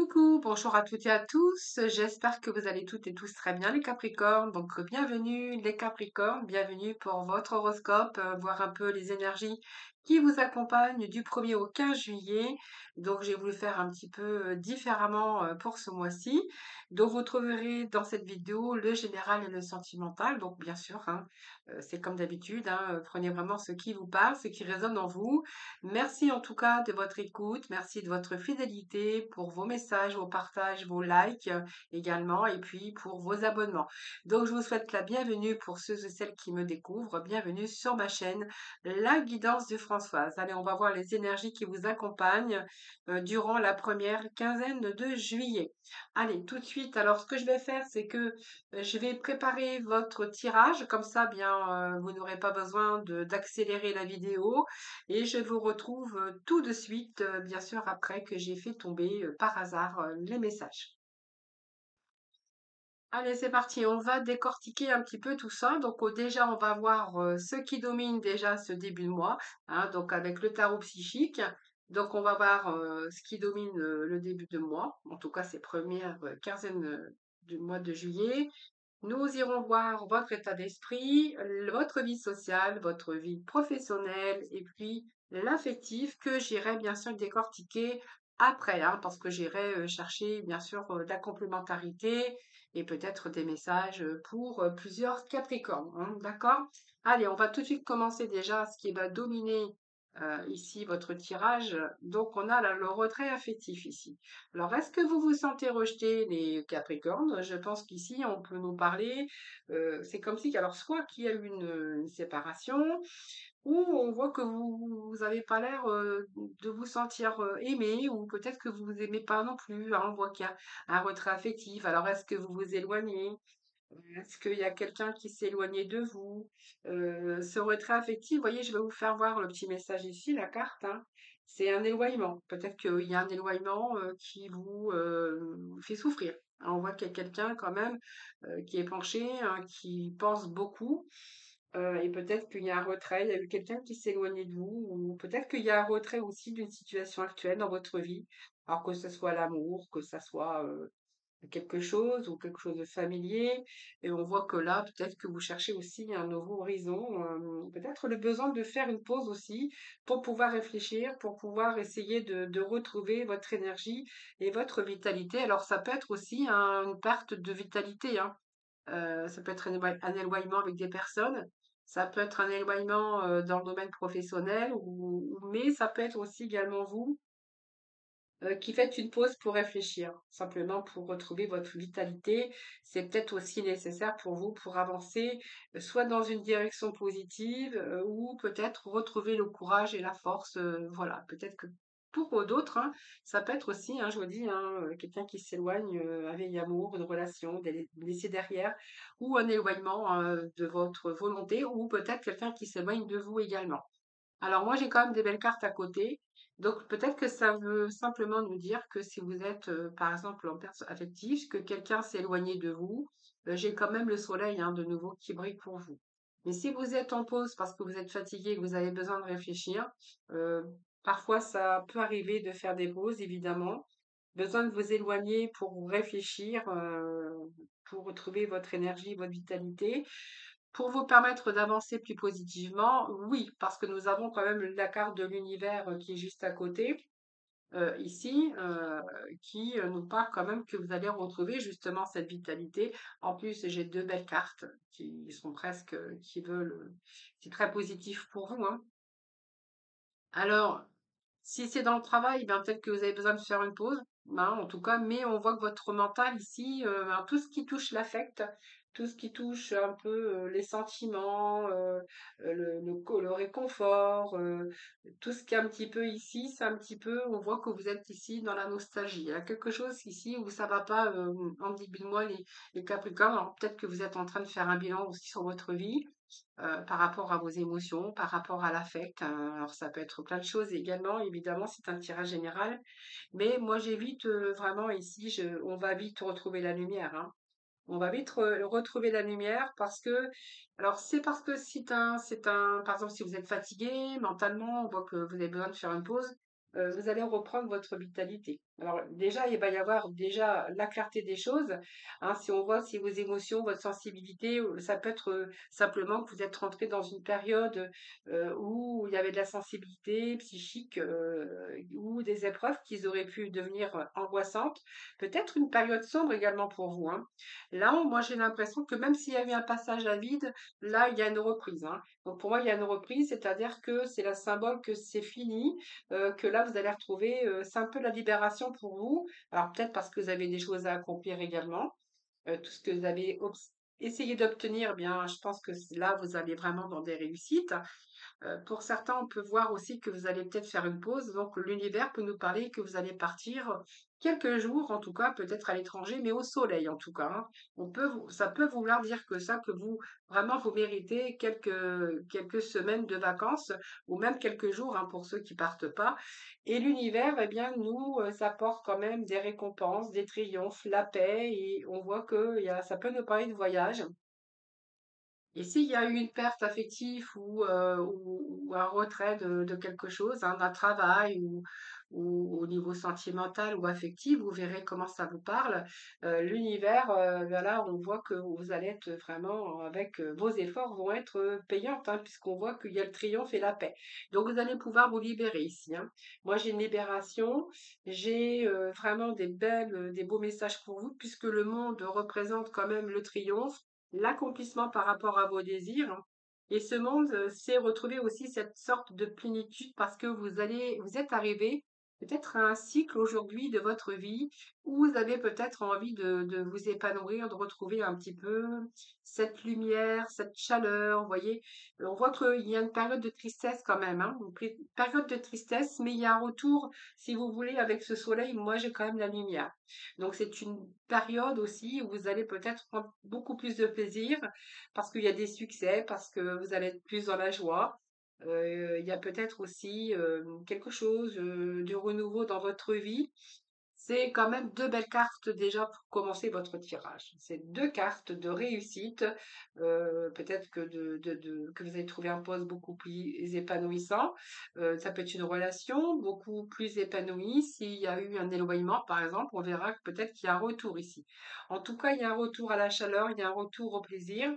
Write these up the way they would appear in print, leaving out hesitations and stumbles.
Coucou, bonjour à toutes et à tous. J'espère que vous allez toutes et tous très bien les Capricornes. Donc bienvenue les Capricornes, bienvenue pour votre horoscope, voir un peu les énergies qui vous accompagnent du 1er au 15 juillet. Donc j'ai voulu faire un petit peu différemment pour ce mois-ci. Donc vous trouverez dans cette vidéo le général et le sentimental. Donc bien sûr, hein, c'est comme d'habitude, hein, prenez vraiment ce qui vous parle, ce qui résonne en vous. Merci en tout cas de votre écoute, merci de votre fidélité pour vos messages, vos partages, vos likes également, et puis pour vos abonnements. Donc je vous souhaite la bienvenue pour ceux et celles qui me découvrent. Bienvenue sur ma chaîne, La Guidance de Françoise. Allez, on va voir les énergies qui vous accompagnent durant la première quinzaine de juillet. Allez, tout de suite, alors ce que je vais faire, c'est que je vais préparer votre tirage, comme ça, bien, vous n'aurez pas besoin d'accélérer la vidéo. Et je vous retrouve tout de suite, bien sûr, après que j'ai fait tomber par hasard les messages. Allez, c'est parti, on va décortiquer un petit peu tout ça. Donc déjà, on va voir ce qui domine déjà ce début de mois, hein, donc avec le tarot psychique. Donc on va voir ce qui domine le début de mois, en tout cas ces premières quinzaines du mois de juillet. Nous irons voir votre état d'esprit, votre vie sociale, votre vie professionnelle et puis l'affectif que j'irai bien sûr décortiquer après, hein, parce que j'irai chercher bien sûr de la complémentarité et peut-être des messages pour plusieurs Capricornes, hein, d'accord? Allez, on va tout de suite commencer déjà ce qui va dominer ici votre tirage. Donc on a le retrait affectif ici. Alors, est-ce que vous vous sentez rejeté, les Capricornes? Je pense qu'ici, on peut nous parler. C'est comme si, alors, soit qu'il y a eu une séparation, ou on voit que vous n'avez pas l'air de vous sentir aimé, ou peut-être que vous vous aimez pas non plus, hein. On voit qu'il y a un retrait affectif. Alors, est-ce que vous vous éloignez? Est-ce qu'il y a quelqu'un qui s'est éloigné de vous? Ce retrait affectif, vous voyez, je vais vous faire voir le petit message ici, la carte, hein. C'est un éloignement. Peut-être qu'il y a un éloignement qui vous fait souffrir. On voit qu'il y a quelqu'un quand même qui est penché, hein, qui pense beaucoup. Et peut-être qu'il y a un retrait, il y a eu quelqu'un qui s'est éloigné de vous, ou peut-être qu'il y a un retrait aussi d'une situation actuelle dans votre vie. Alors que ce soit l'amour, que ce soit quelque chose ou quelque chose de familier. Et on voit que là, peut-être que vous cherchez aussi un nouveau horizon, peut-être le besoin de faire une pause aussi pour pouvoir réfléchir, pour pouvoir essayer de retrouver votre énergie et votre vitalité. Alors, ça peut être aussi une perte de vitalité, hein. Ça peut être un éloignement avec des personnes. Ça peut être un éloignement dans le domaine professionnel, mais ça peut être aussi également vous qui faites une pause pour réfléchir, simplement pour retrouver votre vitalité. C'est peut-être aussi nécessaire pour vous pour avancer, soit dans une direction positive, ou peut-être retrouver le courage et la force. Voilà, peut-être que pour d'autres, hein, ça peut être aussi, hein, je vous dis, hein, quelqu'un qui s'éloigne avec amour, une relation, laisser derrière, ou un éloignement de votre volonté, ou peut-être quelqu'un qui s'éloigne de vous également. Alors moi, j'ai quand même des belles cartes à côté. Donc peut-être que ça veut simplement nous dire que si vous êtes, par exemple, en perte affective, que quelqu'un s'est éloigné de vous, j'ai quand même le soleil, hein, de nouveau qui brille pour vous. Mais si vous êtes en pause parce que vous êtes fatigué, que vous avez besoin de réfléchir, euh, parfois ça peut arriver de faire des pauses, évidemment. Besoin de vous éloigner pour réfléchir, pour retrouver votre énergie, votre vitalité. Pour vous permettre d'avancer plus positivement, oui, parce que nous avons quand même la carte de l'univers qui est juste à côté, ici, qui nous parle quand même que vous allez retrouver justement cette vitalité. En plus, j'ai deux belles cartes qui sont presque, qui veulent, c'est très positif pour vous, hein. Alors, si c'est dans le travail, ben, peut-être que vous avez besoin de faire une pause, hein, en tout cas, mais on voit que votre mental ici, ben, tout ce qui touche l'affect, tout ce qui touche un peu les sentiments, le réconfort, tout ce qui est un petit peu ici, c'est un petit peu, on voit que vous êtes ici dans la nostalgie. Il y a quelque chose ici où ça va pas en début de mois, les Capricornes. Alors peut-être que vous êtes en train de faire un bilan aussi sur votre vie par rapport à vos émotions, par rapport à l'affect, hein. Alors ça peut être plein de choses également, évidemment, c'est un tirage général. Mais moi j'évite vraiment ici, on va vite retrouver la lumière, hein. On va vite retrouver la lumière parce que, alors c'est parce que par exemple, si vous êtes fatigué mentalement, on voit que vous avez besoin de faire une pause. vous allez reprendre votre vitalité. Alors déjà, il va y avoir déjà la clarté des choses, hein, si on voit si vos émotions, votre sensibilité, ça peut être simplement que vous êtes rentré dans une période où il y avait de la sensibilité psychique ou des épreuves qui auraient pu devenir angoissantes. Peut-être une période sombre également pour vous, hein. Là, moi, j'ai l'impression que même s'il y a eu un passage à vide, là, il y a une reprise, hein. Donc pour moi, il y a une reprise, c'est-à-dire que c'est la symbole que c'est fini, que là, vous allez retrouver, c'est un peu la libération pour vous. Alors peut-être parce que vous avez des choses à accomplir également, tout ce que vous avez essayé d'obtenir, eh bien, je pense que là, vous allez vraiment dans des réussites. Pour certains, on peut voir aussi que vous allez peut-être faire une pause. Donc, l'univers peut nous parler que vous allez partir quelques jours, en tout cas, peut-être à l'étranger, mais au soleil, en tout cas, hein. Ça peut vouloir dire que ça, que vous, vraiment, vous méritez quelques semaines de vacances ou même quelques jours, hein, pour ceux qui partent pas. Et l'univers, eh bien, nous apporte quand même des récompenses, des triomphes, la paix, et on voit que ça peut nous parler de voyage. Et s'il y a eu une perte affective ou un retrait de quelque chose, hein, d'un travail ou au niveau sentimental ou affectif, vous verrez comment ça vous parle. L'univers, ben là, on voit que vous allez être vraiment avec vos efforts vont être payants, hein, puisqu'on voit qu'il y a le triomphe et la paix. Donc vous allez pouvoir vous libérer ici, hein. Moi, j'ai une libération, j'ai vraiment des beaux messages pour vous, puisque le monde représente quand même le triomphe, l'accomplissement par rapport à vos désirs. Et ce monde, c'est retrouver aussi cette sorte de plénitude parce que vous êtes arrivé peut-être à un cycle aujourd'hui de votre vie où vous avez peut-être envie de vous épanouir, de retrouver un petit peu cette lumière, cette chaleur, vous voyez. On voit qu'il y a une période de tristesse quand même, hein, période de tristesse, mais il y a un retour, si vous voulez, avec ce soleil, moi j'ai quand même la lumière. Donc c'est une période aussi où vous allez peut-être prendre beaucoup plus de plaisir parce qu'il y a des succès, parce que vous allez être plus dans la joie. Il y a peut-être aussi quelque chose de renouveau dans votre vie. C'est quand même deux belles cartes déjà pour commencer votre tirage. C'est deux cartes de réussite. Peut-être que vous allez trouver un poste beaucoup plus épanouissant. Ça peut être une relation beaucoup plus épanouie. S'il y a eu un éloignement, par exemple, on verra que peut-être qu'il y a un retour ici. En tout cas, il y a un retour à la chaleur, il y a un retour au plaisir.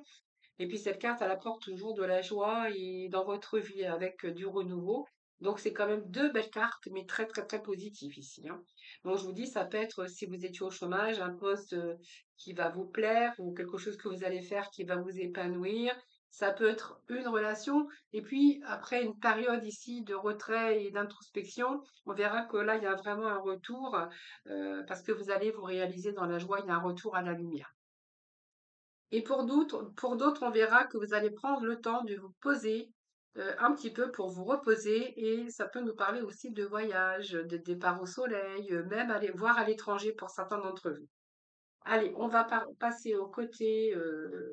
Et puis cette carte, elle apporte toujours de la joie et dans votre vie avec du renouveau. Donc c'est quand même deux belles cartes, mais très très très positives ici, hein. Donc je vous dis, ça peut être si vous étiez au chômage, un poste qui va vous plaire ou quelque chose que vous allez faire qui va vous épanouir. Ça peut être une relation. Et puis après une période ici de retrait et d'introspection, on verra que là, il y a vraiment un retour parce que vous allez vous réaliser dans la joie, il y a un retour à la lumière. Et pour d'autres, on verra que vous allez prendre le temps de vous poser un petit peu pour vous reposer et ça peut nous parler aussi de voyage, de départ au soleil, même aller voir à l'étranger pour certains d'entre vous. Allez, on va passer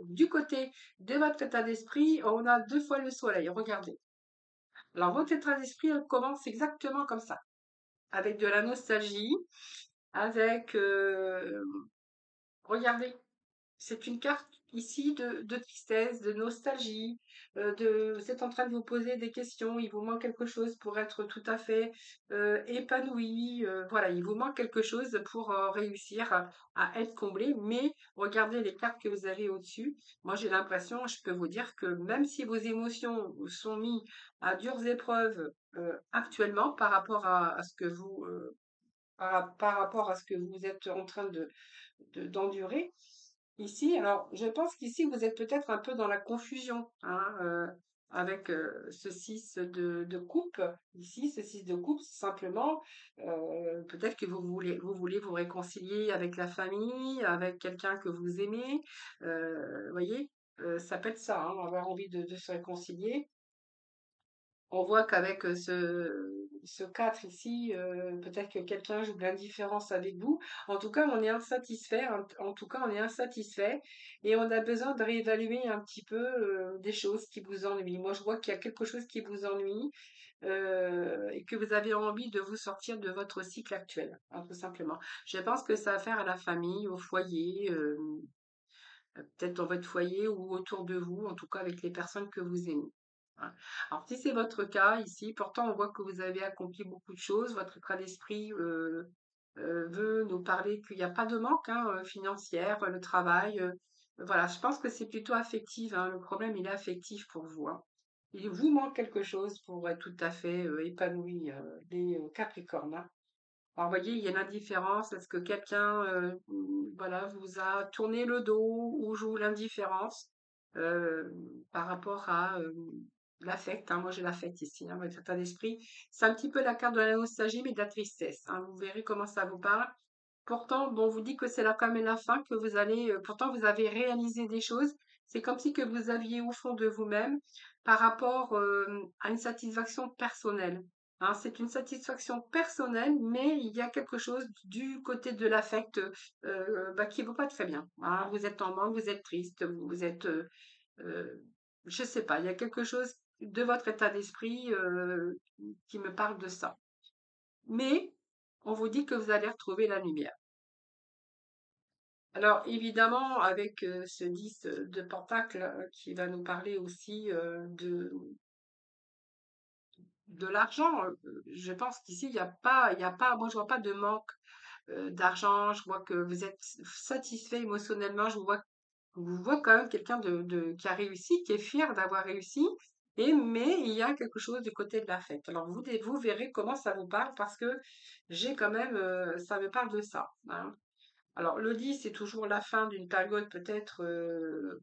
du côté de votre état d'esprit. On a deux fois le soleil. Regardez. Alors, votre état d'esprit, elle commence exactement comme ça, avec de la nostalgie, avec, regardez, c'est une carte ici de tristesse, de nostalgie, vous êtes en train de vous poser des questions, il vous manque quelque chose pour être tout à fait épanoui, voilà, il vous manque quelque chose pour réussir à être comblé, mais regardez les cartes que vous avez au-dessus. Moi, j'ai l'impression, je peux vous dire que même si vos émotions sont mises à dures épreuves actuellement par rapport à ce que par rapport à ce que vous êtes en train d'endurer, ici, alors je pense qu'ici vous êtes peut-être un peu dans la confusion, hein, avec ce 6 de coupe. Ici, ce 6 de coupe, c'est simplement peut-être que vous voulez vous réconcilier avec la famille, avec quelqu'un que vous aimez. Voyez, ça peut être ça, hein, avoir envie de se réconcilier. On voit qu'avec ce 4 ici, peut-être que quelqu'un joue de l'indifférence avec vous. En tout cas, on est insatisfait. En tout cas, on est insatisfait et on a besoin de réévaluer un petit peu des choses qui vous ennuient. Moi, je vois qu'il y a quelque chose qui vous ennuie et que vous avez envie de vous sortir de votre cycle actuel, hein, tout simplement. Je pense que ça a affaire à la famille, au foyer, peut-être dans votre foyer ou autour de vous, en tout cas avec les personnes que vous aimez. Hein. Alors, si c'est votre cas ici, pourtant on voit que vous avez accompli beaucoup de choses, votre état d'esprit veut nous parler qu'il n'y a pas de manque hein, financière, le travail. Voilà, je pense que c'est plutôt affectif, hein, le problème il est affectif pour vous. Hein. Il vous manque quelque chose pour être tout à fait épanoui, les Capricornes. Hein. Alors, vous voyez, il y a l'indifférence. Est-ce que quelqu'un voilà, vous a tourné le dos ou joue l'indifférence euh, par rapport à l'affect? Hein, moi, j'ai l'affect ici, hein, votre état d'esprit. C'est un petit peu la carte de la nostalgie, mais de la tristesse. Hein, vous verrez comment ça vous parle. Pourtant, bon, on vous dit que c'est la comme et la fin, que vous allez, pourtant vous avez réalisé des choses. C'est comme si que vous aviez au fond de vous-même par rapport à une satisfaction personnelle. Hein, c'est une satisfaction personnelle, mais il y a quelque chose du côté de l'affect bah, qui ne va pas très bien. Hein. Vous êtes en manque, vous êtes triste, vous êtes, euh, je sais pas, il y a quelque chose de votre état d'esprit qui me parle de ça. Mais on vous dit que vous allez retrouver la lumière. Alors évidemment, avec ce 10 de Pentacle qui va nous parler aussi de l'argent, je pense qu'ici, il y a pas, moi je vois pas de manque d'argent, je vois que vous êtes satisfait émotionnellement, je vous vois quand même quelqu'un qui a réussi, qui est fier d'avoir réussi, mais il y a quelque chose du côté de la fête. Alors vous verrez comment ça vous parle parce que j'ai quand même, ça me parle de ça. Hein. Alors, le 10, c'est toujours la fin d'une période peut-être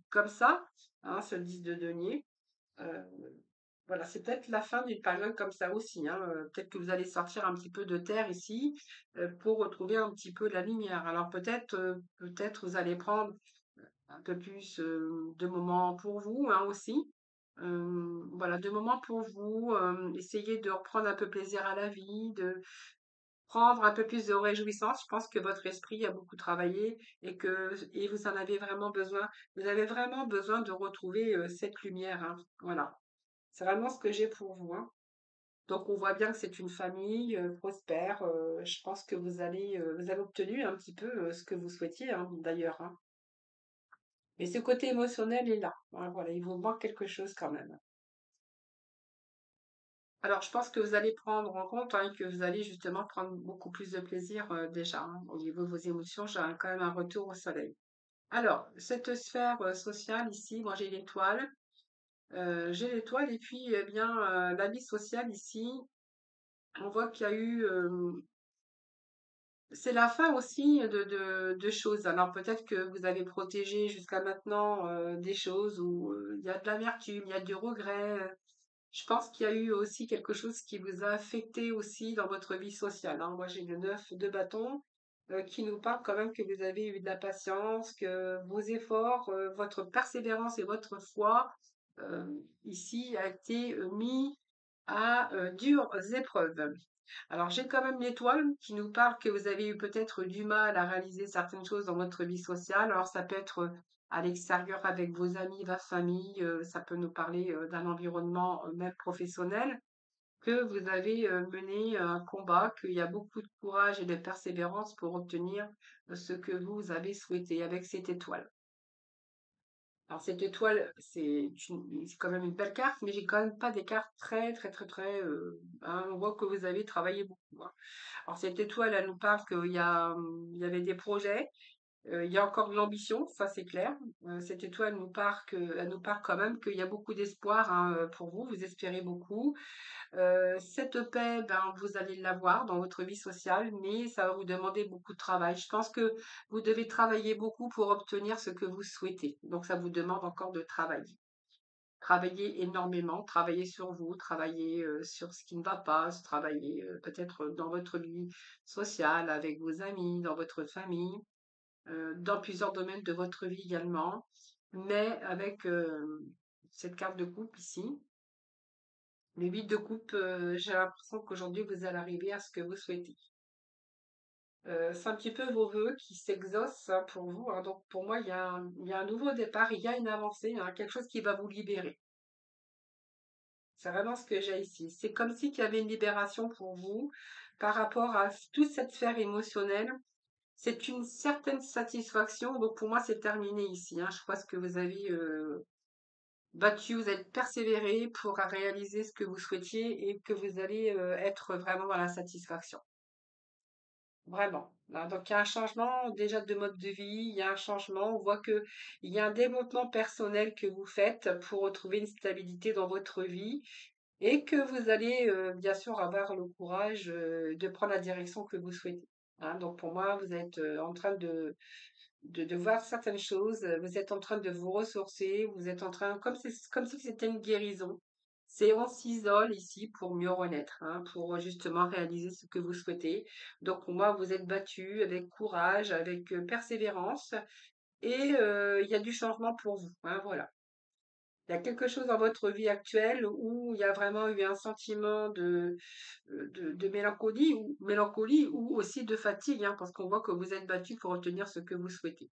comme ça, hein, ce 10 de denier. Euh, voilà, c'est peut-être la fin d'une période comme ça aussi. Hein. Peut-être que vous allez sortir un petit peu de terre ici pour retrouver un petit peu la lumière. Alors peut-être vous allez prendre un peu plus de moments pour vous hein, aussi. Voilà, de moments pour vous. Essayez de reprendre un peu plaisir à la vie, de prendre un peu plus de réjouissance. Je pense que votre esprit a beaucoup travaillé et vous en avez vraiment besoin. Vous avez vraiment besoin de retrouver cette lumière. Hein. Voilà, c'est vraiment ce que j'ai pour vous. Hein. Donc on voit bien que c'est une famille prospère. Je pense que vous avez obtenu un petit peu ce que vous souhaitiez hein, d'ailleurs. Hein. Mais ce côté émotionnel est là. Hein, voilà, il vous manque quelque chose quand même. Alors, je pense que vous allez prendre en compte hein, que vous allez justement prendre beaucoup plus de plaisir déjà hein, au niveau de vos émotions. J'ai quand même un retour au soleil. Alors, cette sphère sociale ici, moi j'ai l'étoile. Et puis, eh bien, la vie sociale ici, on voit qu'il y a eu... c'est la fin aussi de choses. Alors, peut-être que vous avez protégé jusqu'à maintenant des choses où il y a de l'amertume, il y a du regret. Je pense qu'il y a eu aussi quelque chose qui vous a affecté aussi dans votre vie sociale. Hein. Moi, j'ai le 9 de bâton qui nous parle quand même que vous avez eu de la patience, que vos efforts, votre persévérance et votre foi euh, ici a été mis à dures épreuves. Alors, j'ai quand même l'étoile qui nous parle que vous avez eu peut-être du mal à réaliser certaines choses dans votre vie sociale. Alors, ça peut être à l'extérieur avec vos amis, votre famille, ça peut nous parler d'un environnement même professionnel, que vous avez mené un combat, qu'il y a beaucoup de courage et de persévérance pour obtenir ce que vous avez souhaité avec cette étoile. Alors, cette étoile, c'est quand même une belle carte, mais j'ai quand même pas des cartes très, très, très, très. Hein, on voit que vous avez travaillé beaucoup. Hein. Alors, cette étoile, elle nous parle il y avait des projets, il y a encore de l'ambition, ça c'est clair. Cette étoile elle nous parle quand même qu'il y a beaucoup d'espoir hein, pour vous, vous espérez beaucoup. Cette paix, ben, vous allez l'avoir dans votre vie sociale, mais ça va vous demander beaucoup de travail. Je pense que vous devez travailler beaucoup pour obtenir ce que vous souhaitez. Donc, ça vous demande encore de travailler. Travailler énormément, travailler sur vous, travailler sur ce qui ne va pas, travailler peut-être dans votre vie sociale, avec vos amis, dans votre famille, dans plusieurs domaines de votre vie également, mais avec cette carte de coupe ici. Le 8 de coupe, j'ai l'impression qu'aujourd'hui vous allez arriver à ce que vous souhaitez. C'est un petit peu vos vœux qui s'exaucent hein, pour vous. Hein. Donc pour moi, il y a un nouveau départ, il y a une avancée, hein, quelque chose qui va vous libérer. C'est vraiment ce que j'ai ici. C'est comme si il y avait une libération pour vous par rapport à toute cette sphère émotionnelle. C'est une certaine satisfaction. Donc pour moi, c'est terminé ici. Hein. Je crois que vous avez battu, vous êtes persévéré pour réaliser ce que vous souhaitiez et que vous allez être vraiment dans la satisfaction. Vraiment. Hein, donc il y a un changement déjà de mode de vie, il y a un changement, on voit que il y a un développement personnel que vous faites pour retrouver une stabilité dans votre vie et que vous allez bien sûr avoir le courage de prendre la direction que vous souhaitez. Hein, donc pour moi, vous êtes en train de voir certaines choses, vous êtes en train de vous ressourcer, vous êtes en train, comme si c'était une guérison. C'est on s'isole ici pour mieux renaître, hein, pour justement réaliser ce que vous souhaitez. Donc pour moi, vous êtes battu avec courage, avec persévérance, et il y a du changement pour vous. Hein, voilà. Il y a quelque chose dans votre vie actuelle où il y a vraiment eu un sentiment de mélancolie ou aussi de fatigue, hein, parce qu'on voit que vous êtes battu pour obtenir ce que vous souhaitez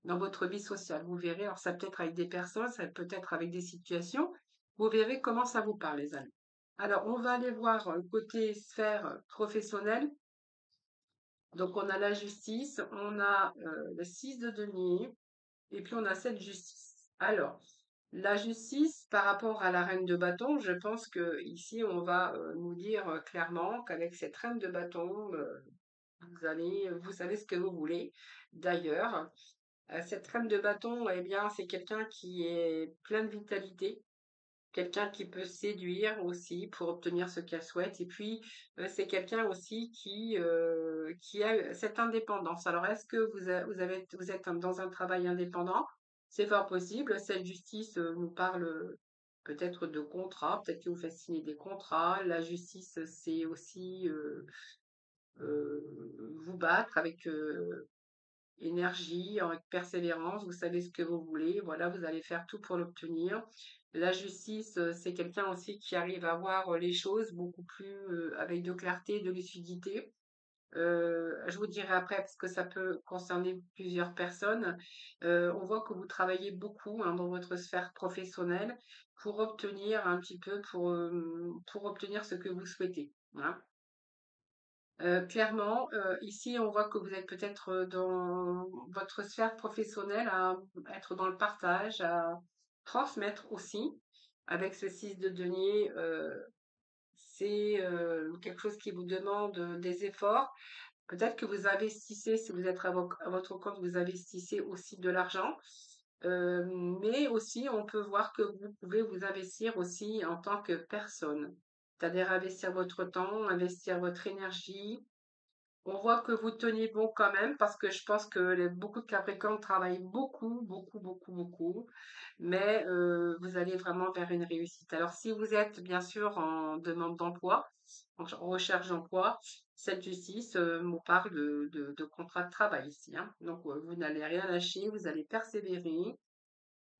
dans votre vie sociale. Vous verrez, alors ça peut être avec des personnes, ça peut être avec des situations. Vous verrez comment ça vous parle, les amis. Alors, on va aller voir côté sphère professionnelle. Donc, on a la justice, on a le 6 de denier, et puis on a cette justice. Alors, la justice par rapport à la reine de bâton, je pense que ici on va nous dire clairement qu'avec cette reine de bâton, vous savez ce que vous voulez. D'ailleurs, cette reine de bâton, eh bien, c'est quelqu'un qui est plein de vitalité, quelqu'un qui peut séduire aussi pour obtenir ce qu'elle souhaite. Et puis, c'est quelqu'un aussi qui a cette indépendance. Alors, est-ce que vous êtes dans un travail indépendant? C'est fort possible. Cette justice nous parle peut-être de contrats, peut-être que vous faites signer des contrats. La justice, c'est aussi euh, vous battre avec énergie, avec persévérance, vous savez ce que vous voulez, voilà, vous allez faire tout pour l'obtenir. La justice, c'est quelqu'un aussi qui arrive à voir les choses beaucoup plus avec de clarté, de lucidité. Je vous dirai après parce que ça peut concerner plusieurs personnes. On voit que vous travaillez beaucoup hein, dans votre sphère professionnelle pour obtenir un petit peu pour obtenir ce que vous souhaitez. Hein. Clairement, ici, on voit que vous êtes peut-être dans votre sphère professionnelle à être dans le partage, à transmettre aussi. Avec ce 6 de denier, c'est quelque chose qui vous demande des efforts. Peut-être que vous investissez, si vous êtes à votre compte, vous investissez aussi de l'argent. Euh, mais aussi, on peut voir que vous pouvez vous investir aussi en tant que personne. C'est-à-dire investir votre temps, investir votre énergie, on voit que vous tenez bon quand même parce que je pense que beaucoup de Capricornes travaillent beaucoup, beaucoup, beaucoup, beaucoup, mais vous allez vraiment vers une réussite. Alors si vous êtes bien sûr en demande d'emploi, en recherche d'emploi, cette justice nous parle de contrat de travail ici. Hein. Donc vous n'allez rien lâcher, vous allez persévérer.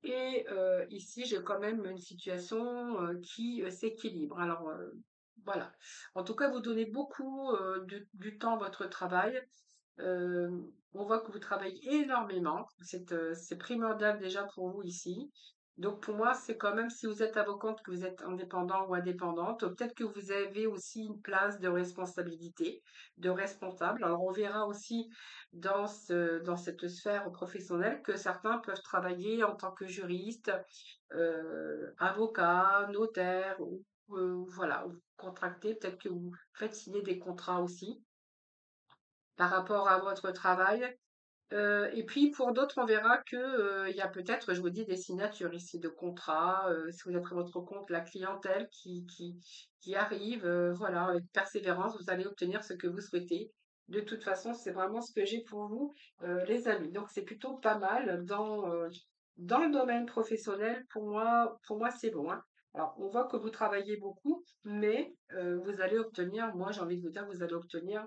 Et ici, j'ai quand même une situation qui s'équilibre. Alors, voilà. En tout cas, vous donnez beaucoup du temps à votre travail. Euh, on voit que vous travaillez énormément. C'est primordial déjà pour vous ici. Donc, pour moi, c'est quand même, si vous êtes à vos comptes, que vous êtes indépendant ou indépendante, peut-être que vous avez aussi une place de responsabilité, de responsable. Alors, on verra aussi dans cette sphère professionnelle que certains peuvent travailler en tant que juriste, avocat, notaire, ou voilà, ou contracté, peut-être que vous faites signer des contrats aussi par rapport à votre travail. Et puis pour d'autres, on verra que il y a peut-être, je vous dis, des signatures ici de contrats. Si vous êtes à votre compte, la clientèle qui arrive, voilà, avec persévérance, vous allez obtenir ce que vous souhaitez. De toute façon, c'est vraiment ce que j'ai pour vous, les amis. Donc c'est plutôt pas mal dans le domaine professionnel. Pour moi, c'est bon. Hein. Alors, on voit que vous travaillez beaucoup, mais vous allez obtenir, moi j'ai envie de vous dire, vous allez obtenir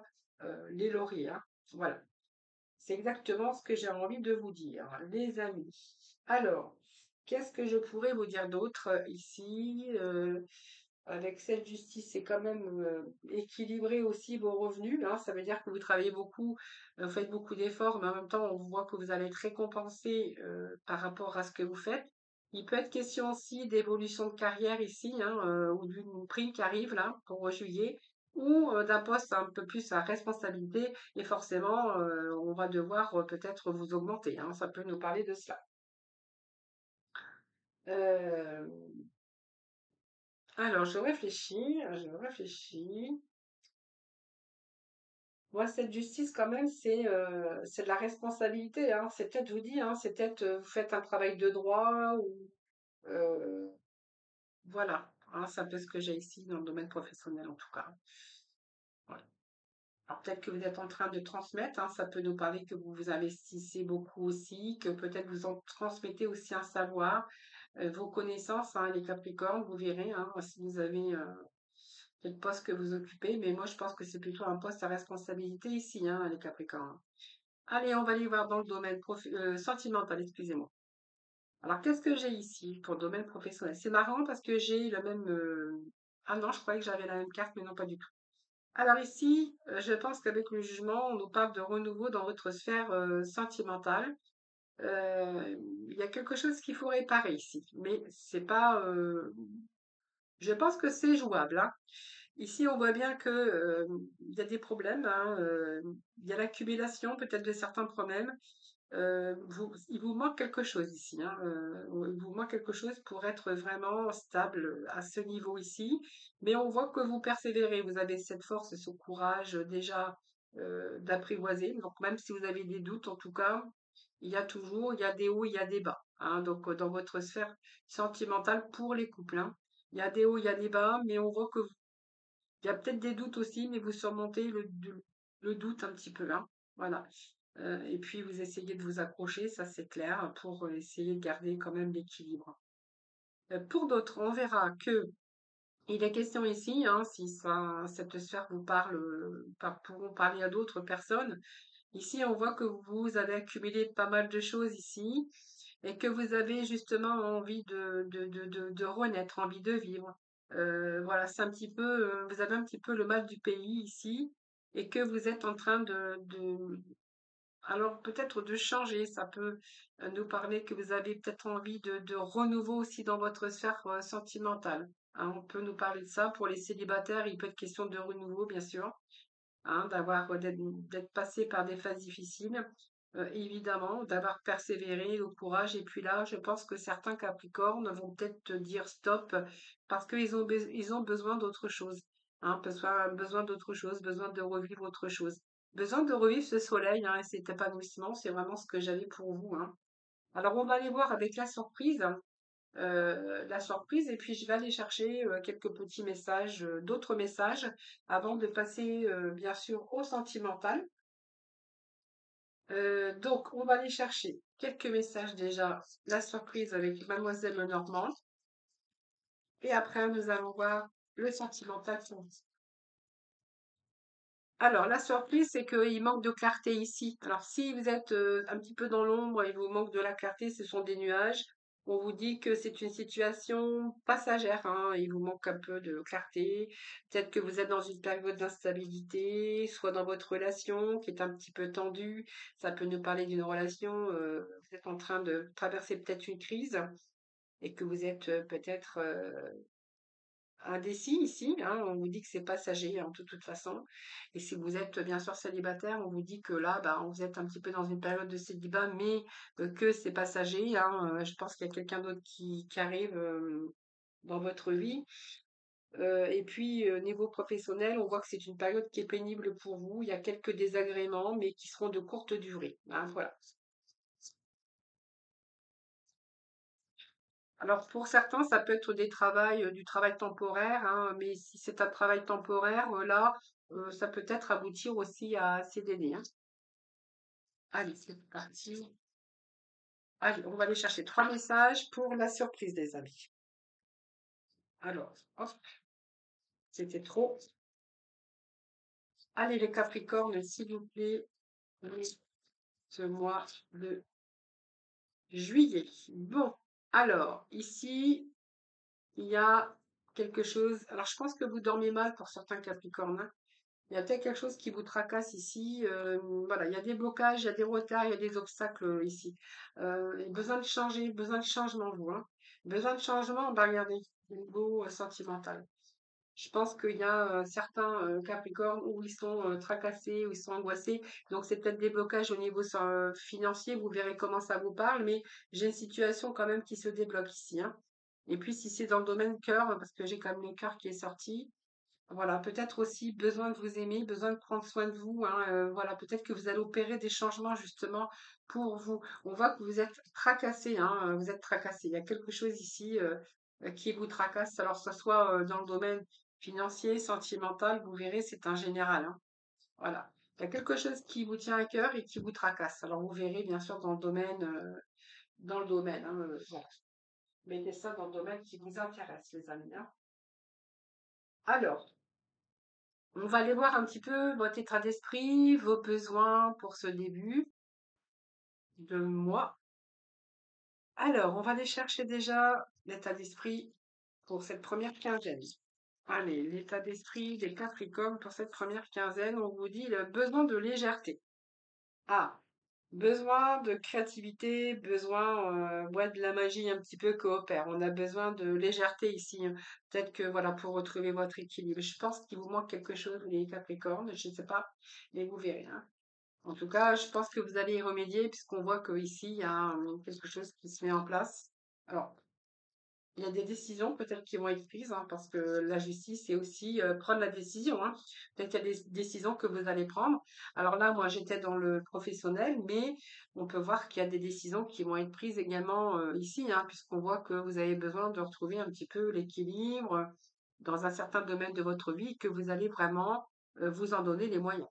les lauriers. Hein. Voilà. C'est exactement ce que j'ai envie de vous dire, les amis. Alors, qu'est-ce que je pourrais vous dire d'autre ici avec cette justice, c'est quand même équilibrer aussi vos revenus. Hein. Ça veut dire que vous travaillez beaucoup, vous faites beaucoup d'efforts, mais en même temps, on voit que vous allez être récompensé par rapport à ce que vous faites. Il peut être question aussi d'évolution de carrière ici, hein, ou d'une prime qui arrive là pour juillet, ou d'un poste un peu plus à responsabilité, et forcément, on va devoir peut-être vous augmenter. Hein. Ça peut nous parler de cela. Euh, alors, je réfléchis. Moi, cette justice, quand même, c'est de la responsabilité, hein. C'est peut-être, je vous dis, hein, c'est peut-être, vous faites un travail de droit ou, euh, voilà. Hein, c'est un peu ce que j'ai ici dans le domaine professionnel, en tout cas. Voilà. Alors, peut-être que vous êtes en train de transmettre, hein, ça peut nous parler que vous vous investissez beaucoup aussi, que peut-être vous en transmettez aussi un savoir, vos connaissances, hein, les Capricornes, vous verrez, hein, si vous avez quel poste que vous occupez, mais moi je pense que c'est plutôt un poste à responsabilité ici, hein, les Capricornes. Allez, on va aller voir dans le domaine sentimental, excusez-moi. Alors, qu'est-ce que j'ai ici pour le domaine professionnel? C'est marrant parce que j'ai le même... Ah non, je croyais que j'avais la même carte, mais non, pas du tout. Alors ici, je pense qu'avec le jugement, on nous parle de renouveau dans votre sphère sentimentale. Il y a quelque chose qu'il faut réparer ici, mais c'est pas. Je pense que c'est jouable, hein. Ici, on voit bien que il y a des problèmes, hein, il y a l'accumulation peut-être de certains problèmes. Il vous manque quelque chose ici, hein, il vous manque quelque chose pour être vraiment stable à ce niveau ici. Mais on voit que vous persévérez, vous avez cette force et ce courage déjà d'apprivoiser. Donc même si vous avez des doutes, en tout cas, il y a des hauts, il y a des bas, hein. Donc dans votre sphère sentimentale pour les couples, hein, il y a des hauts, il y a des bas, mais on voit que il y a peut-être des doutes aussi, mais vous surmontez le doute un petit peu, hein. Voilà. Et puis vous essayez de vous accrocher, ça c'est clair, pour essayer de garder quand même l'équilibre. Pour d'autres, on verra que il est question ici, hein, si cette sphère vous parle, pourront parler à d'autres personnes. Ici, on voit que vous avez accumulé pas mal de choses ici et que vous avez justement envie de renaître, envie de vivre. Voilà, c'est un petit peu, vous avez un petit peu le mal du pays ici et que vous êtes en train alors peut-être de changer. Ça peut nous parler que vous avez peut-être envie de renouveau aussi dans votre sphère sentimentale. Hein, on peut nous parler de ça. Pour les célibataires, il peut être question de renouveau, bien sûr, hein, d'être passé par des phases difficiles, évidemment, d'avoir persévéré, le courage. Et puis là, je pense que certains Capricornes vont peut-être te dire stop parce ils ont besoin d'autre chose, hein, besoin d'autre chose, besoin de revivre autre chose, besoin de revivre ce soleil, hein, et cet épanouissement. C'est vraiment ce que j'avais pour vous, hein. Alors, on va aller voir avec la surprise, et puis je vais aller chercher quelques petits messages, d'autres messages, avant de passer bien sûr au sentimental. Donc, on va aller chercher quelques messages déjà, la surprise avec Mademoiselle Lenormand, et après nous allons voir le sentimental. Alors, la surprise, c'est qu'il manque de clarté ici. Alors, si vous êtes un petit peu dans l'ombre et il vous manque de la clarté, ce sont des nuages. On vous dit que c'est une situation passagère, hein, il vous manque un peu de clarté. Peut-être que vous êtes dans une période d'instabilité, soit dans votre relation qui est un petit peu tendue. Ça peut nous parler d'une relation, vous êtes en train de traverser peut-être une crise et que vous êtes peut-être indécis ici, hein, on vous dit que c'est passager, hein, de toute façon. Et si vous êtes bien sûr célibataire, on vous dit que là, bah, vous êtes un petit peu dans une période de célibat, mais que c'est passager, hein. Je pense qu'il y a quelqu'un d'autre qui arrive dans votre vie. Et puis, niveau professionnel, on voit que c'est une période qui est pénible pour vous. Il y a quelques désagréments, mais qui seront de courte durée, hein, voilà. Alors pour certains, ça peut être du travail temporaire, hein, mais si c'est un travail temporaire, là, ça peut être aboutir aussi à CDD, hein. Allez, c'est parti. Allez, on va aller chercher 3 messages pour la surprise des amis. Alors, hop, c'était trop. Allez, les Capricornes, s'il vous plaît, oui, ce mois de juillet. Bon, alors, ici, il y a quelque chose. Alors, je pense que vous dormez mal pour certains Capricornes, hein. Il y a peut-être quelque chose qui vous tracasse ici. Voilà, il y a des blocages, il y a des retards, il y a des obstacles ici. Et besoin de changer, besoin de changement, vous, hein. Besoin de changement, bah regardez, au niveau sentimental. Je pense qu'il y a certains Capricornes où ils sont tracassés, où ils sont angoissés. Donc, c'est peut-être des blocages au niveau financier. Vous verrez comment ça vous parle. Mais j'ai une situation quand même qui se débloque ici, hein. Et puis, si c'est dans le domaine cœur, parce que j'ai quand même le cœur qui est sorti, voilà, peut-être aussi besoin de vous aimer, besoin de prendre soin de vous, hein, voilà, peut-être que vous allez opérer des changements justement pour vous. On voit que vous êtes tracassé, hein, vous êtes tracassé. Il y a quelque chose ici qui vous tracasse. Alors, que ce soit dans le domaine financier, sentimental, vous verrez, c'est un général, hein. Voilà. Il y a quelque chose qui vous tient à cœur et qui vous tracasse. Alors, vous verrez bien sûr dans le domaine, hein, voilà. Mettez ça dans le domaine qui vous intéresse, les amis, hein. Alors, on va aller voir un petit peu votre état d'esprit, vos besoins pour ce début de mois. Alors, on va aller chercher déjà l'état d'esprit pour cette première quinzaine. Allez, l'état d'esprit des Capricornes pour cette première quinzaine, on vous dit le besoin de légèreté. Ah, besoin de créativité, besoin ouais, de la magie un petit peu coopère. On a besoin de légèreté ici, hein. Peut-être que voilà, pour retrouver votre équilibre. Je pense qu'il vous manque quelque chose, les Capricornes, je ne sais pas, mais vous verrez, hein. En tout cas, je pense que vous allez y remédier puisqu'on voit qu'ici, il y a quelque chose qui se met en place. Alors, il y a des décisions peut-être qui vont être prises, hein, parce que la justice, c'est aussi prendre la décision, hein. Peut-être qu'il y a des décisions que vous allez prendre. Alors là, moi, j'étais dans le professionnel, mais on peut voir qu'il y a des décisions qui vont être prises également ici, hein, puisqu'on voit que vous avez besoin de retrouver un petit peu l'équilibre dans un certain domaine de votre vie, que vous allez vraiment vous en donner les moyens.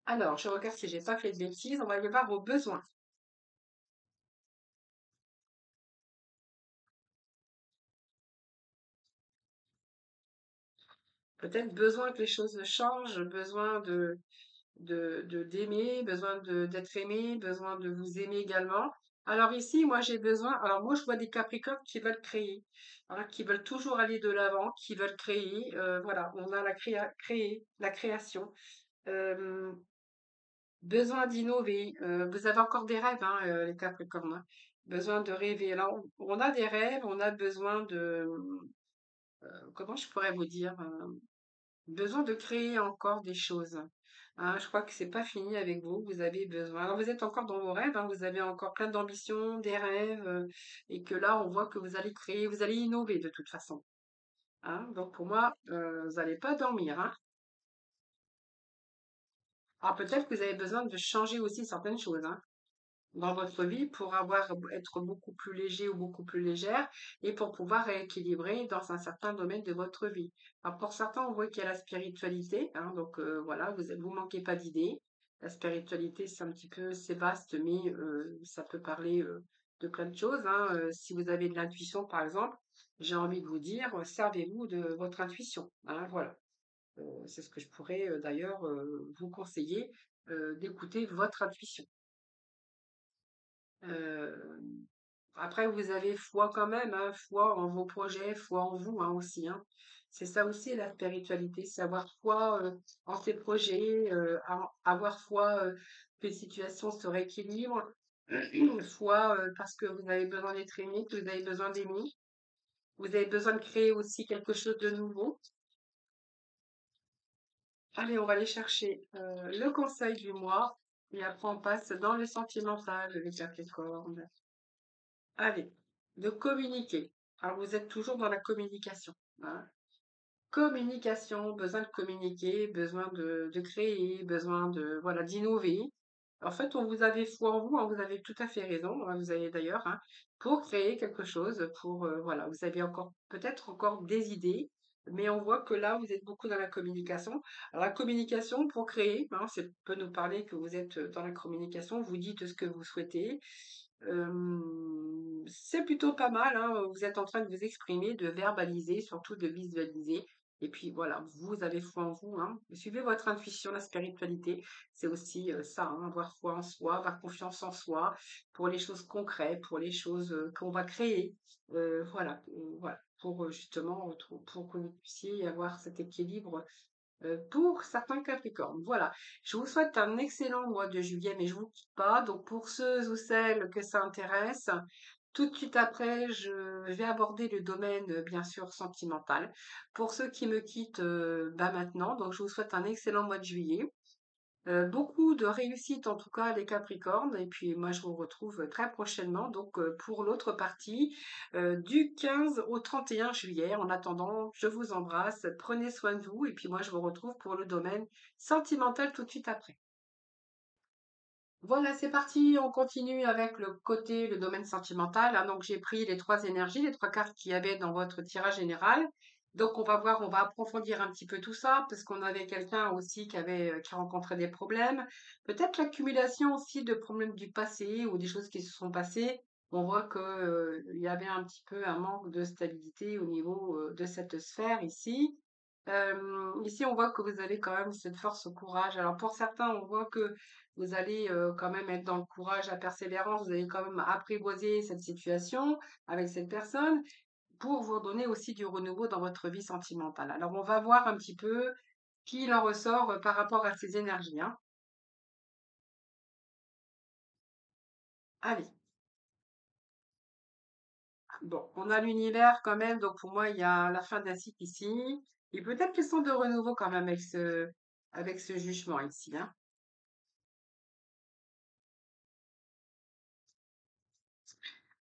Alors, je regarde si j'ai pas fait de bêtises. On va aller voir vos besoins. Peut-être besoin que les choses changent, besoin d'aimer, besoin d'être aimé, besoin de vous aimer également. Alors ici, moi j'ai besoin. Alors moi je vois des Capricornes qui veulent créer, hein, qui veulent toujours aller de l'avant, qui veulent créer. Voilà, on a créer, la création. Euh, besoin d'innover. Vous avez encore des rêves, hein, les Capricornes, hein. Besoin de rêver. Alors on a des rêves, on a besoin de comment je pourrais vous dire, besoin de créer encore des choses. Hein, je crois que c'est pas fini avec vous. Vous avez besoin. Alors vous êtes encore dans vos rêves, hein, vous avez encore plein d'ambitions, des rêves, et que là on voit que vous allez créer, vous allez innover de toute façon. Hein. Donc pour moi, vous n'allez pas dormir. Hein. Alors peut-être que vous avez besoin de changer aussi certaines choses. Hein, dans votre vie pour être beaucoup plus léger ou beaucoup plus légère et pour pouvoir rééquilibrer dans un certain domaine de votre vie. Alors pour certains, on voit qu'il y a la spiritualité, hein, donc voilà, vous manquez pas d'idées. La spiritualité, c'est un petit peu, c'est vaste, mais ça peut parler de plein de choses, hein. Si vous avez de l'intuition, par exemple, j'ai envie de vous dire, servez-vous de votre intuition, hein, voilà. C'est ce que je pourrais d'ailleurs vous conseiller, d'écouter votre intuition. Euh, Après, vous avez foi quand même, hein, foi en vos projets, foi en vous, hein, aussi, hein. C'est ça aussi la spiritualité, c'est avoir foi en ses projets, avoir foi que les situations se rééquilibrent, foi parce que vous avez besoin d'être aimé, que vous avez besoin d'aimer, vous avez besoin de créer aussi quelque chose de nouveau. Allez, on va aller chercher le conseil du mois et après on passe dans le sentimental, les Capricornes. Allez, de communiquer. Alors, vous êtes toujours dans la communication, hein. Communication, besoin de communiquer, besoin de créer, besoin de, voilà, d'innover. En fait, on vous avez foi en vous, hein, vous avez tout à fait raison, hein, vous avez d'ailleurs, hein, pour créer quelque chose, pour, voilà, vous avez encore, peut-être encore des idées, mais on voit que là, vous êtes beaucoup dans la communication. Alors, la communication pour créer, hein, ça peut nous parler que vous êtes dans la communication, vous dites ce que vous souhaitez, c'est plutôt pas mal, hein, vous êtes en train de vous exprimer, de verbaliser, surtout de visualiser. Et puis voilà, vous avez foi en vous, hein. Suivez votre intuition, la spiritualité, c'est aussi ça, hein, avoir foi en soi, avoir confiance en soi pour les choses concrètes, pour les choses qu'on va créer. Voilà, voilà, pour justement, pour que vous puissiez avoir cet équilibre pour certains Capricornes. Voilà, je vous souhaite un excellent mois de juillet, mais je vous quitte pas. Donc pour ceux ou celles que ça intéresse, Tout de suite après, je vais aborder le domaine, bien sûr, sentimental. Pour ceux qui me quittent, bah, maintenant, donc je vous souhaite un excellent mois de juillet. Beaucoup de réussite en tout cas les Capricornes et puis moi je vous retrouve très prochainement donc pour l'autre partie, du 15 au 31 juillet. En attendant, je vous embrasse, prenez soin de vous et puis moi je vous retrouve pour le domaine sentimental tout de suite après. Voilà, c'est parti, on continue avec le domaine sentimental, hein. Donc, j'ai pris les trois énergies, les trois cartes qu'il y avait dans votre tirage général. Donc, on va voir, on va approfondir un petit peu tout ça, parce qu'on avait quelqu'un aussi qui rencontrait des problèmes. Peut-être l'accumulation aussi de problèmes du passé ou des choses qui se sont passées. On voit que, il y avait un petit peu un manque de stabilité au niveau, de cette sphère ici. Ici, on voit que vous avez quand même cette force, ce courage. Alors, pour certains, on voit que vous allez quand même être dans le courage, la persévérance, vous allez quand même apprivoiser cette situation avec cette personne pour vous donner aussi du renouveau dans votre vie sentimentale. Alors, on va voir un petit peu qui il en ressort par rapport à ces énergies, hein. Allez, bon, on a l'univers quand même, donc pour moi, il y a la fin d'un cycle ici. Et peut-être qu'ils sont de renouveau quand même avec ce jugement ici, hein.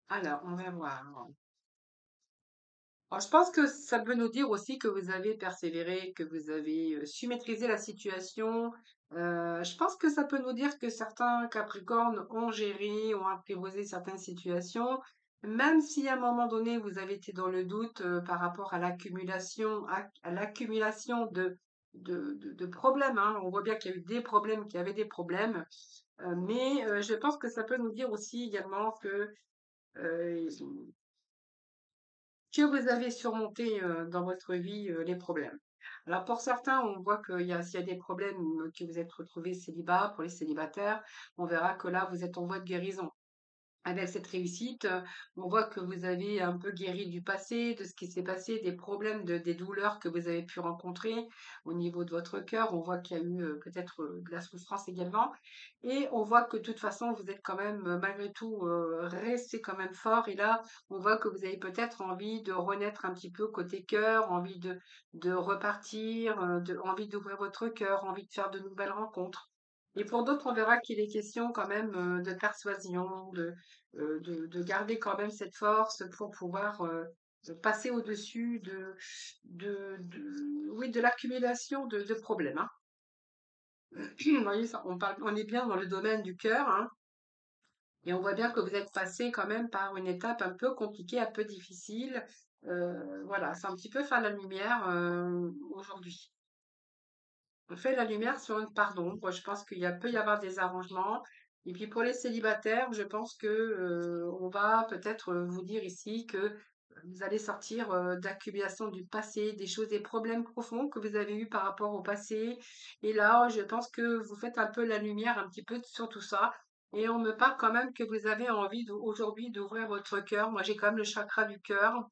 Alors, on va voir. Alors, je pense que ça peut nous dire aussi que vous avez persévéré, que vous avez su maîtriser la situation. Je pense que ça peut nous dire que certains Capricornes ont géré, ont apprivoisé certaines situations, même si à un moment donné vous avez été dans le doute par rapport à à l'accumulation de problèmes, hein. On voit bien qu'il y a eu des problèmes, qu'il y avait des problèmes, mais je pense que ça peut nous dire aussi également euh, que vous avez surmonté, dans votre vie, les problèmes. Alors pour certains, on voit s'il y a des problèmes, que vous êtes retrouvés célibat, pour les célibataires, on verra que là, vous êtes en voie de guérison. Avec cette réussite, on voit que vous avez un peu guéri du passé, de ce qui s'est passé, des problèmes, des douleurs que vous avez pu rencontrer au niveau de votre cœur. On voit qu'il y a eu peut-être de la souffrance également. Et on voit que de toute façon, vous êtes quand même, malgré tout, resté quand même fort. Et là, on voit que vous avez peut-être envie de renaître un petit peu côté cœur, envie de repartir, envie d'ouvrir votre cœur, envie de faire de nouvelles rencontres. Et pour d'autres, on verra qu'il est question quand même de persuasion, de garder quand même cette force pour pouvoir passer au-dessus oui, de l'accumulation de problèmes, hein. Vous voyez, on est bien dans le domaine du cœur, hein, et on voit bien que vous êtes passé quand même par une étape un peu compliquée, un peu difficile. Voilà, c'est un petit peu faire la lumière aujourd'hui. On fait la lumière sur une part d'ombre. Je pense peut y avoir des arrangements. Et puis pour les célibataires, je pense que on va peut-être vous dire ici que vous allez sortir d'accumulation du passé, des choses, des problèmes profonds que vous avez eus par rapport au passé. Et là, je pense que vous faites un peu la lumière un petit peu sur tout ça. Et on me parle quand même que vous avez envie aujourd'hui d'ouvrir votre cœur. Moi, j'ai quand même le chakra du cœur.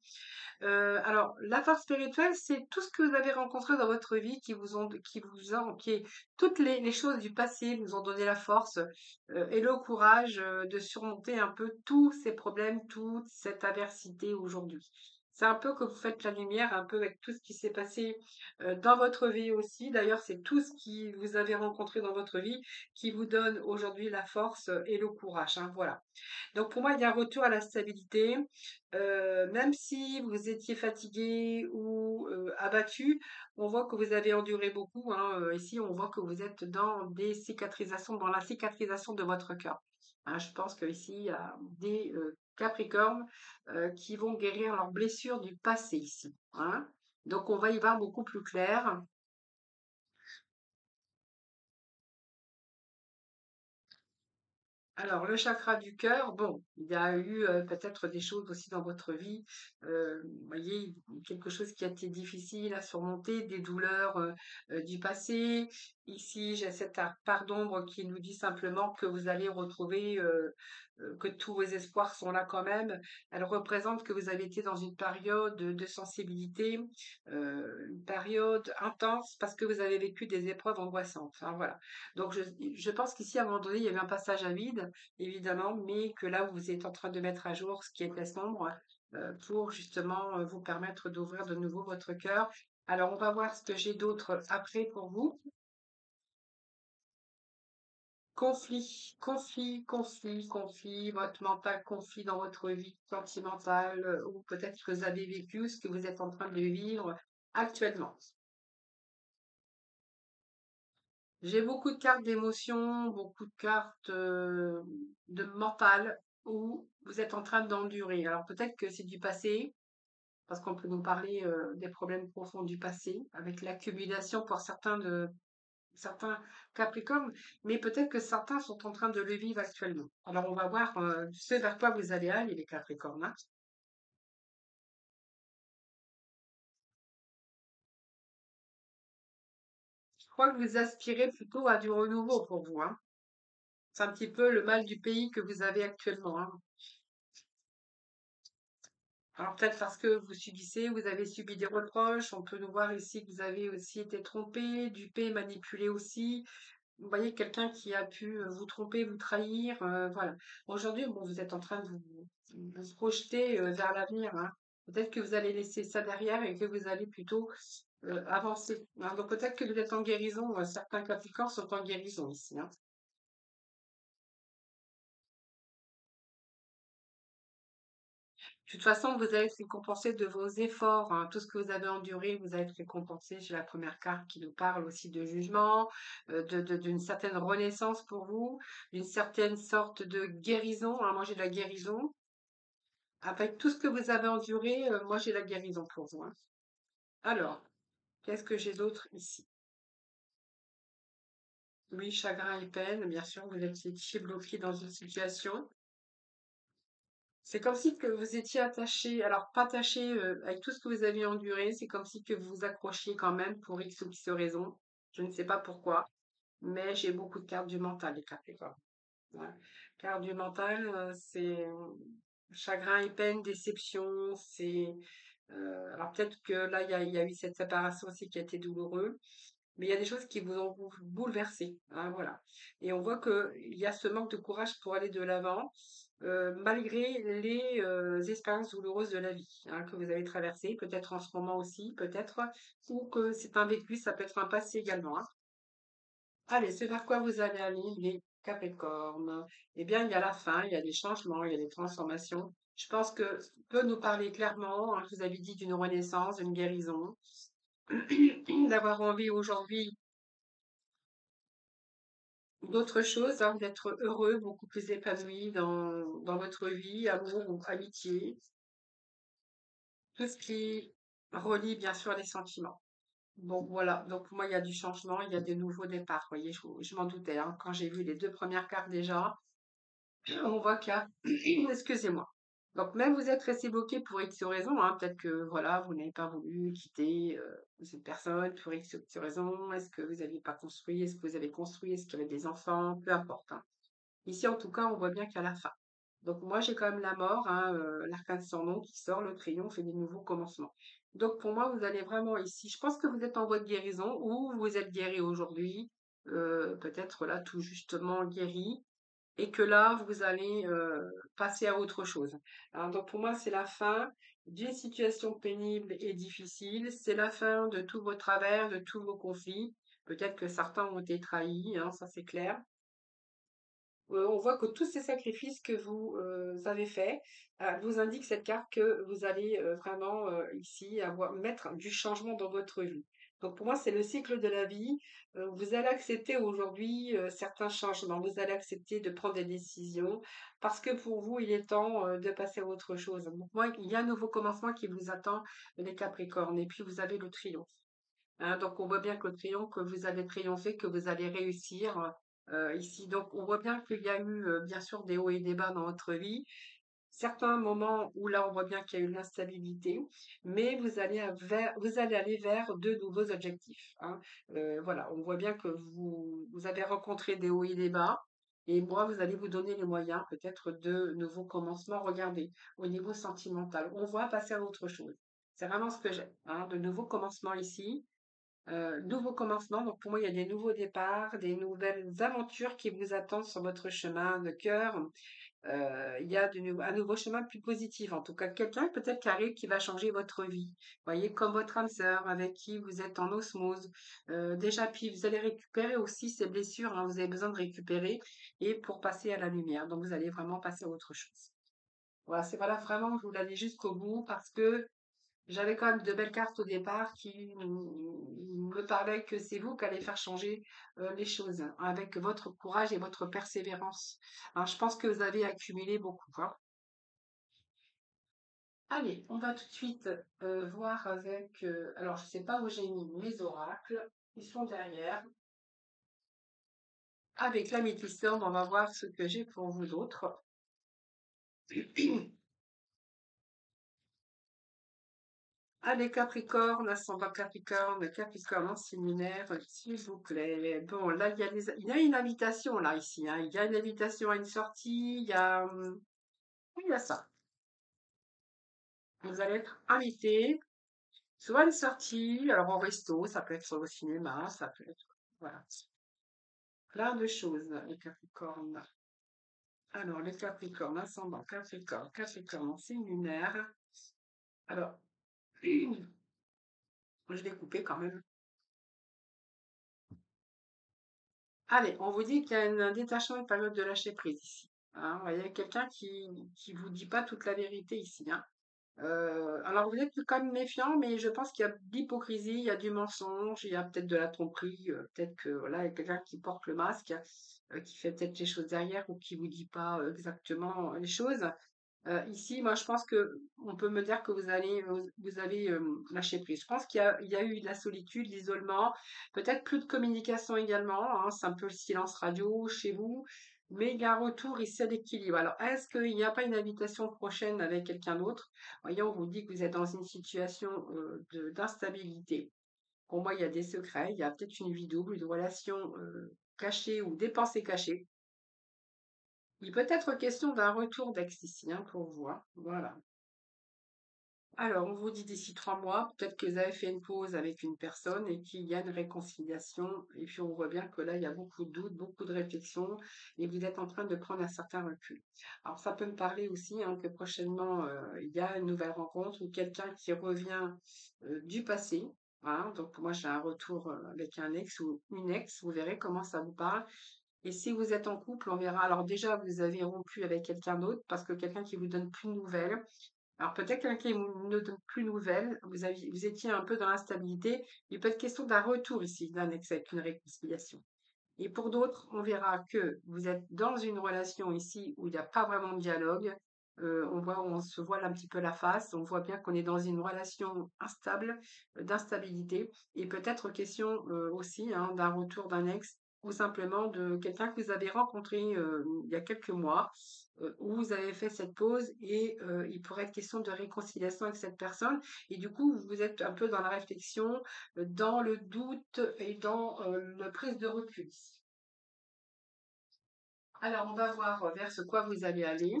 Alors, la force spirituelle, c'est tout ce que vous avez rencontré dans votre vie toutes les choses du passé vous ont donné la force et le courage de surmonter un peu tous ces problèmes, toute cette adversité aujourd'hui. C'est un peu que vous faites la lumière, un peu avec tout ce qui s'est passé dans votre vie aussi. D'ailleurs, c'est tout ce qui vous avez rencontré dans votre vie qui vous donne aujourd'hui la force et le courage, hein, voilà. Donc pour moi, il y a un retour à la stabilité. Même si vous étiez fatigué ou abattu, on voit que vous avez enduré beaucoup, hein. Ici, on voit que vous êtes dans la cicatrisation de votre cœur. Hein, je pense qu'ici, il y a des Capricornes qui vont guérir leurs blessures du passé ici, hein. Donc on va y voir beaucoup plus clair. Alors, le chakra du cœur, bon, il y a eu peut-être des choses aussi dans votre vie, vous voyez, quelque chose qui a été difficile à surmonter, des douleurs du passé. Ici, j'ai cette part d'ombre qui nous dit simplement que vous allez retrouver, que tous vos espoirs sont là quand même. Elle représente que vous avez été dans une période de sensibilité, une période intense parce que vous avez vécu des épreuves angoissantes. Hein, voilà. Donc, je pense qu'ici, à un moment donné, il y avait un passage à vide, évidemment, mais que là, vous êtes en train de mettre à jour ce qui était sombre pour justement vous permettre d'ouvrir de nouveau votre cœur. Alors, on va voir ce que j'ai d'autre après pour vous. Conflit, votre mental conflit dans votre vie sentimentale ou peut-être que vous avez vécu ce que vous êtes en train de vivre actuellement. J'ai beaucoup de cartes d'émotions, beaucoup de cartes de mental où vous êtes en train d'endurer. Alors peut-être que c'est du passé, parce qu'on peut nous parler des problèmes profonds du passé, avec l'accumulation pour certains Capricornes, mais peut-être que certains sont en train de le vivre actuellement. Alors, on va voir ce vers quoi vous allez aller, les Capricornes. Hein. Je crois que vous aspirez plutôt à du renouveau pour vous. Hein. C'est un petit peu le mal du pays que vous avez actuellement. Hein. Alors, peut-être parce que vous subissez, vous avez subi des reproches. On peut nous voir ici que vous avez aussi été trompé, dupé, manipulé aussi. Vous voyez quelqu'un qui a pu vous tromper, vous trahir, voilà. Aujourd'hui, bon, vous êtes en train de vous projeter vers l'avenir, hein. Peut-être que vous allez laisser ça derrière et que vous allez plutôt avancer. Hein. Donc peut-être que vous êtes en guérison. Certains Capricornes sont en guérison ici. Hein. De toute façon, vous allez être récompensé de vos efforts. Hein. Tout ce que vous avez enduré, vous allez être récompensé. J'ai la première carte qui nous parle aussi de jugement, d'une certaine renaissance pour vous, d'une certaine sorte de guérison. Hein. Moi, j'ai de la guérison. Avec tout ce que vous avez enduré, moi, j'ai la guérison pour vous. Hein. Alors, qu'est-ce que j'ai d'autre ici? Oui, chagrin et peine, bien sûr, vous étiez bloqué dans une situation. C'est comme si que vous étiez attaché, alors pas attaché avec tout ce que vous aviez enduré, c'est comme si que vous vous accrochiez quand même pour X ou X raison. Je ne sais pas pourquoi, mais j'ai beaucoup de cartes du mental, les Capricornes. Ouais. Cartes du mental, c'est chagrin et peine, déception, c'est alors peut-être que là il y a eu cette séparation aussi qui a été douloureuse. Mais il y a des choses qui vous ont bouleversé, hein, voilà. Et on voit qu'il y a ce manque de courage pour aller de l'avant, malgré les expériences douloureuses de la vie, hein, que vous avez traversées, peut-être en ce moment aussi, peut-être, ou que c'est un vécu, ça peut être un passé également. Hein. Allez, c'est vers quoi vous allez aller, les Capricornes? Eh bien, il y a la fin, il y a des changements, il y a des transformations. Je pense que peut nous parler clairement, hein, je vous avais dit d'une renaissance, d'une guérison, d'avoir envie aujourd'hui d'autres choses, hein, d'être heureux, beaucoup plus épanoui dans votre vie, amour ou amitié, tout ce qui relie bien sûr les sentiments. Bon, voilà, donc pour moi, il y a du changement, il y a des nouveaux départs. Vous voyez, je m'en doutais, hein. Quand j'ai vu les deux premières cartes déjà, on voit qu'il y a... Excusez-moi. Donc, même vous êtes resté bloqué pour X raisons, hein. Peut-être que, voilà, vous n'avez pas voulu quitter cette personne pour X raisons. Est-ce que vous n'aviez pas construit? Est-ce que vous avez construit? Est-ce qu'il y avait des enfants? Peu importe. Hein. Ici, en tout cas, on voit bien qu'à la fin. Donc moi, j'ai quand même la mort, hein, l'arcane sans nom qui sort, le triomphe et des nouveaux commencements. Donc pour moi, vous allez vraiment ici. Je pense que vous êtes en voie de guérison ou vous êtes guéri aujourd'hui, peut-être là tout justement guéri, et que là, vous allez passer à autre chose. Alors, donc pour moi, c'est la fin d'une situation pénible et difficile. C'est la fin de tous vos travers, de tous vos conflits. Peut-être que certains ont été trahis, hein, ça c'est clair. On voit que tous ces sacrifices que vous avez faits vous indiquent cette carte que vous allez vraiment ici mettre du changement dans votre vie. Donc pour moi, c'est le cycle de la vie. Vous allez accepter aujourd'hui certains changements. Vous allez accepter de prendre des décisions parce que pour vous, il est temps de passer à autre chose. Donc moi, il y a un nouveau commencement qui vous attend, les Capricornes. Et puis vous avez le triomphe. Hein, donc on voit bien que le triomphe, que vous allez triompher, que vous allez réussir ici. Donc on voit bien qu'il y a eu bien sûr des hauts et des bas dans votre vie. certains moments où là, on voit bien qu'il y a eu de l'instabilité, mais vous allez aller vers de nouveaux objectifs, hein. Voilà, on voit bien que vous avez rencontré des hauts et des bas, et moi, vous allez vous donner les moyens peut-être de nouveaux commencements. Regardez, au niveau sentimental, on voit passer à autre chose. C'est vraiment ce que j'ai, hein, de nouveaux commencements ici. Nouveau commencement, donc pour moi, il y a des nouveaux départs, des nouvelles aventures qui vous attendent sur votre chemin de cœur. Il y a un nouveau chemin plus positif, en tout cas quelqu'un peut-être qui arrive qui va changer votre vie. Vous voyez, comme votre âme sœur avec qui vous êtes en osmose. Déjà, puis vous allez récupérer aussi ces blessures, hein, vous avez besoin de récupérer et pour passer à la lumière. Donc vous allez vraiment passer à autre chose. Voilà, c'est voilà, vraiment, je vous l'allez jusqu'au bout parce que j'avais quand même de belles cartes au départ qui me parlaient que c'est vous qui allez faire changer les choses, hein, avec votre courage et votre persévérance. Alors, je pense que vous avez accumulé beaucoup, hein. Allez, on va tout de suite voir avec... alors, je ne sais pas où j'ai mis mes oracles. Ils sont derrière. Avec la métisseur, on va voir ce que j'ai pour vous d'autres. Allez, Capricorne, ascendant Capricorne, Capricorne en séminaire, s'il vous plaît. Bon, là, il y a une invitation, là, ici, hein. Il y a une invitation à une sortie, oui, il y a ça. Vous allez être invité, soit à une sortie, alors au resto, ça peut être au cinéma, ça peut être, voilà, plein de choses, les Capricornes. Alors, les Capricornes, ascendant Capricorne, Capricorne en signe lunaire. Alors, je vais couper quand même. Allez, on vous dit qu'il y a un détachement, une période de lâcher prise ici, hein. Il y a quelqu'un qui vous dit pas toute la vérité ici, hein. Alors vous êtes quand même méfiant, mais je pense qu'il y a de l'hypocrisie, il y a du mensonge, il y a peut-être de la tromperie, peut-être que voilà, il y a quelqu'un qui porte le masque, qui fait peut-être les choses derrière ou qui vous dit pas exactement les choses. Ici, moi, je pense que on peut me dire que vous avez lâché prise. Je pense il y a eu de la solitude, l'isolement, peut-être plus de communication également, hein, c'est un peu le silence radio chez vous, mais il y a un retour ici à l'équilibre. Alors, est-ce qu'il n'y a pas une invitation prochaine avec quelqu'un d'autre? Voyons, on vous dit que vous êtes dans une situation d'instabilité. Pour moi, il y a des secrets, il y a peut-être une vie double, une relation cachée ou des pensées cachées. Il peut être question d'un retour d'ex ici, hein, pour vous, hein. Voilà. Alors, on vous dit d'ici 3 mois, peut-être que vous avez fait une pause avec une personne et qu'il y a une réconciliation. Et puis, on voit bien que là, il y a beaucoup de doutes, beaucoup de réflexions et vous êtes en train de prendre un certain recul. Alors, ça peut me parler aussi, hein, que prochainement, il y a une nouvelle rencontre ou quelqu'un qui revient du passé. Voilà. Donc, moi, j'ai un retour avec un ex ou une ex. Vous verrez comment ça vous parle. Et si vous êtes en couple, on verra. Alors déjà, vous avez rompu avec quelqu'un d'autre parce que quelqu'un qui vous donne plus de nouvelles. Alors peut-être quelqu'un qui ne donne plus de nouvelles, vous étiez un peu dans l'instabilité. Il peut être question d'un retour ici, d'un ex avec une réconciliation. Et pour d'autres, on verra que vous êtes dans une relation ici où il n'y a pas vraiment de dialogue. On se voile un petit peu la face. On voit bien qu'on est dans une relation instable, d'instabilité. Et peut-être question aussi, hein, d'un retour d'un ex ou simplement de quelqu'un que vous avez rencontré il y a quelques mois, où vous avez fait cette pause et il pourrait être question de réconciliation avec cette personne. Et du coup, vous êtes un peu dans la réflexion, dans le doute et dans la prise de recul. Alors, on va voir vers ce quoi vous allez aller.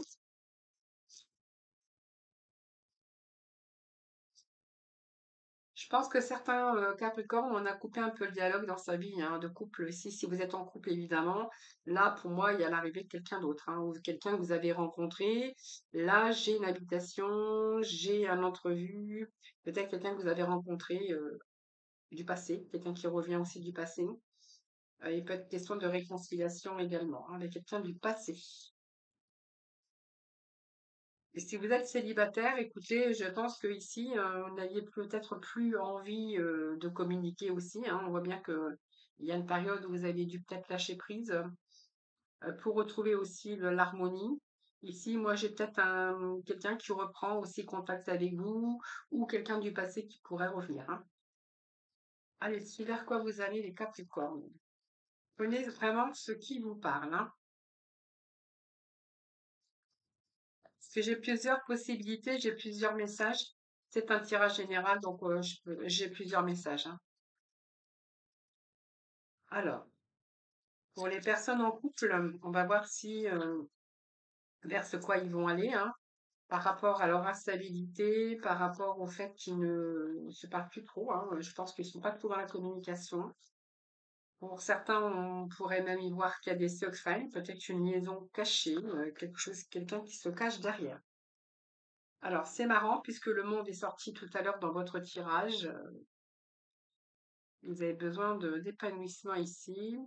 Je pense que certains Capricornes, on a coupé un peu le dialogue dans sa vie, hein, de couple. Si vous êtes en couple, évidemment, là, pour moi, il y a l'arrivée de quelqu'un d'autre, hein, ou quelqu'un que vous avez rencontré. Là, j'ai une invitation, j'ai un entrevue, peut-être quelqu'un que vous avez rencontré du passé, quelqu'un qui revient aussi du passé. Il peut être question de réconciliation également, hein, avec quelqu'un du passé. Et si vous êtes célibataire, écoutez, je pense que ici, vous n'aviez peut-être plus envie de communiquer aussi, hein. On voit bien que il y a une période où vous avez dû peut-être lâcher prise pour retrouver aussi l'harmonie. Ici, moi, j'ai peut-être quelqu'un qui reprend aussi contact avec vous ou quelqu'un du passé qui pourrait revenir, hein. Allez, c'est vers quoi vous allez, les Capricornes. Prenez vraiment ce qui vous parle, hein. que j'ai plusieurs possibilités, j'ai plusieurs messages. C'est un tirage général, donc j'ai plusieurs messages, hein. Alors, pour les personnes en couple, on va voir si vers ce quoi ils vont aller, hein, par rapport à leur instabilité, par rapport au fait qu'ils ne se parlent plus trop, hein. Je pense qu'ils sont pas trop dans la communication. Pour certains, on pourrait même y voir qu'il y a des secrets, peut-être une liaison cachée, quelque chose, quelqu'un qui se cache derrière. Alors, c'est marrant puisque le monde est sorti tout à l'heure dans votre tirage. Vous avez besoin d'épanouissement ici.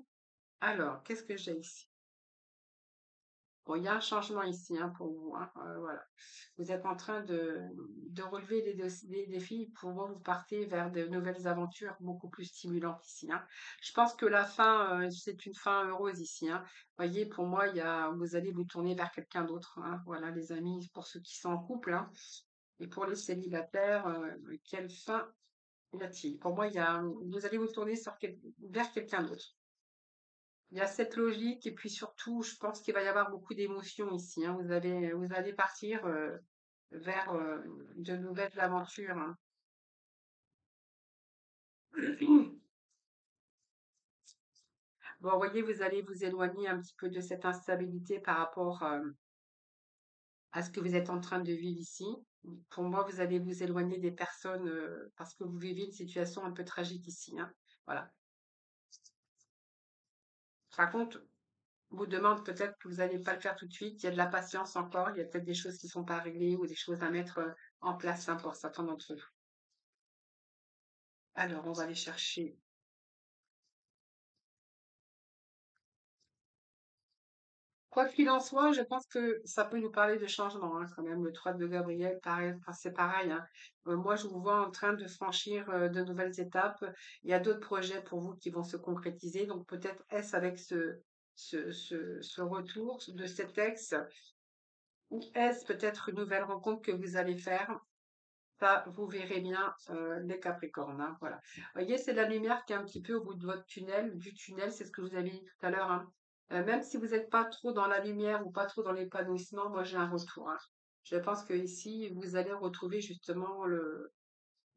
Alors, qu'est-ce que j'ai ici? Bon, il y a un changement ici, hein, pour vous, hein, voilà. Vous êtes en train de relever des défis pour vous partez vers de nouvelles aventures beaucoup plus stimulantes ici, hein. Je pense que la fin, c'est une fin heureuse ici, hein. Voyez, pour moi, vous allez vous tourner vers quelqu'un d'autre, hein. Voilà, les amis, pour ceux qui sont en couple, hein. Et pour les célibataires, quelle fin y a-t-il? Pour moi, vous allez vous tourner vers quelqu'un d'autre. Il y a cette logique et puis surtout, je pense qu'il va y avoir beaucoup d'émotions ici, hein. Vous allez partir vers de nouvelles aventures, hein. Bon, vous voyez, vous allez vous éloigner un petit peu de cette instabilité par rapport à ce que vous êtes en train de vivre ici. Pour moi, vous allez vous éloigner des personnes parce que vous vivez une situation un peu tragique ici, hein. Voilà. Par contre, vous demande peut-être que vous n'allez pas le faire tout de suite. Il y a de la patience encore. Il y a peut-être des choses qui ne sont pas réglées ou des choses à mettre en place, hein, pour certains d'entre eux. Alors, on va aller chercher. Quoi qu'il en soit, je pense que ça peut nous parler de changement, hein, quand même. Le 3 de Gabriel, pareil, enfin, c'est pareil, hein. Moi, je vous vois en train de franchir de nouvelles étapes. Il y a d'autres projets pour vous qui vont se concrétiser. Donc, peut-être est-ce avec ce retour de cet ex, ou est-ce peut-être une nouvelle rencontre que vous allez faire? Ça, vous verrez bien les Capricornes, hein, voilà. Voyez, c'est la lumière qui est un petit peu au bout de votre tunnel, du tunnel, c'est ce que je vous avais dit tout à l'heure, hein. Même si vous n'êtes pas trop dans la lumière ou pas trop dans l'épanouissement, moi j'ai un retour, hein. Je pense que ici, vous allez retrouver justement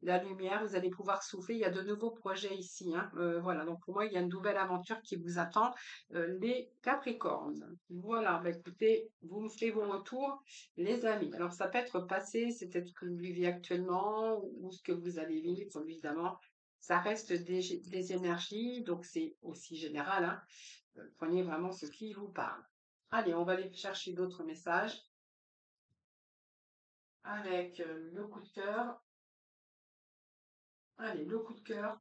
la lumière, vous allez pouvoir souffler. Il y a de nouveaux projets ici, hein. Voilà, donc pour moi, il y a une nouvelle aventure qui vous attend, les Capricornes. Voilà, bah écoutez, vous me faites vos retours, les amis. Alors, ça peut être passé, c'est peut-être ce que vous vivez actuellement ou ce que vous allez vivre, évidemment. Ça reste des énergies, donc c'est aussi général, hein. Prenez vraiment ce qui vous parle. Allez, on va aller chercher d'autres messages avec le coup de cœur. Allez, le coup de cœur.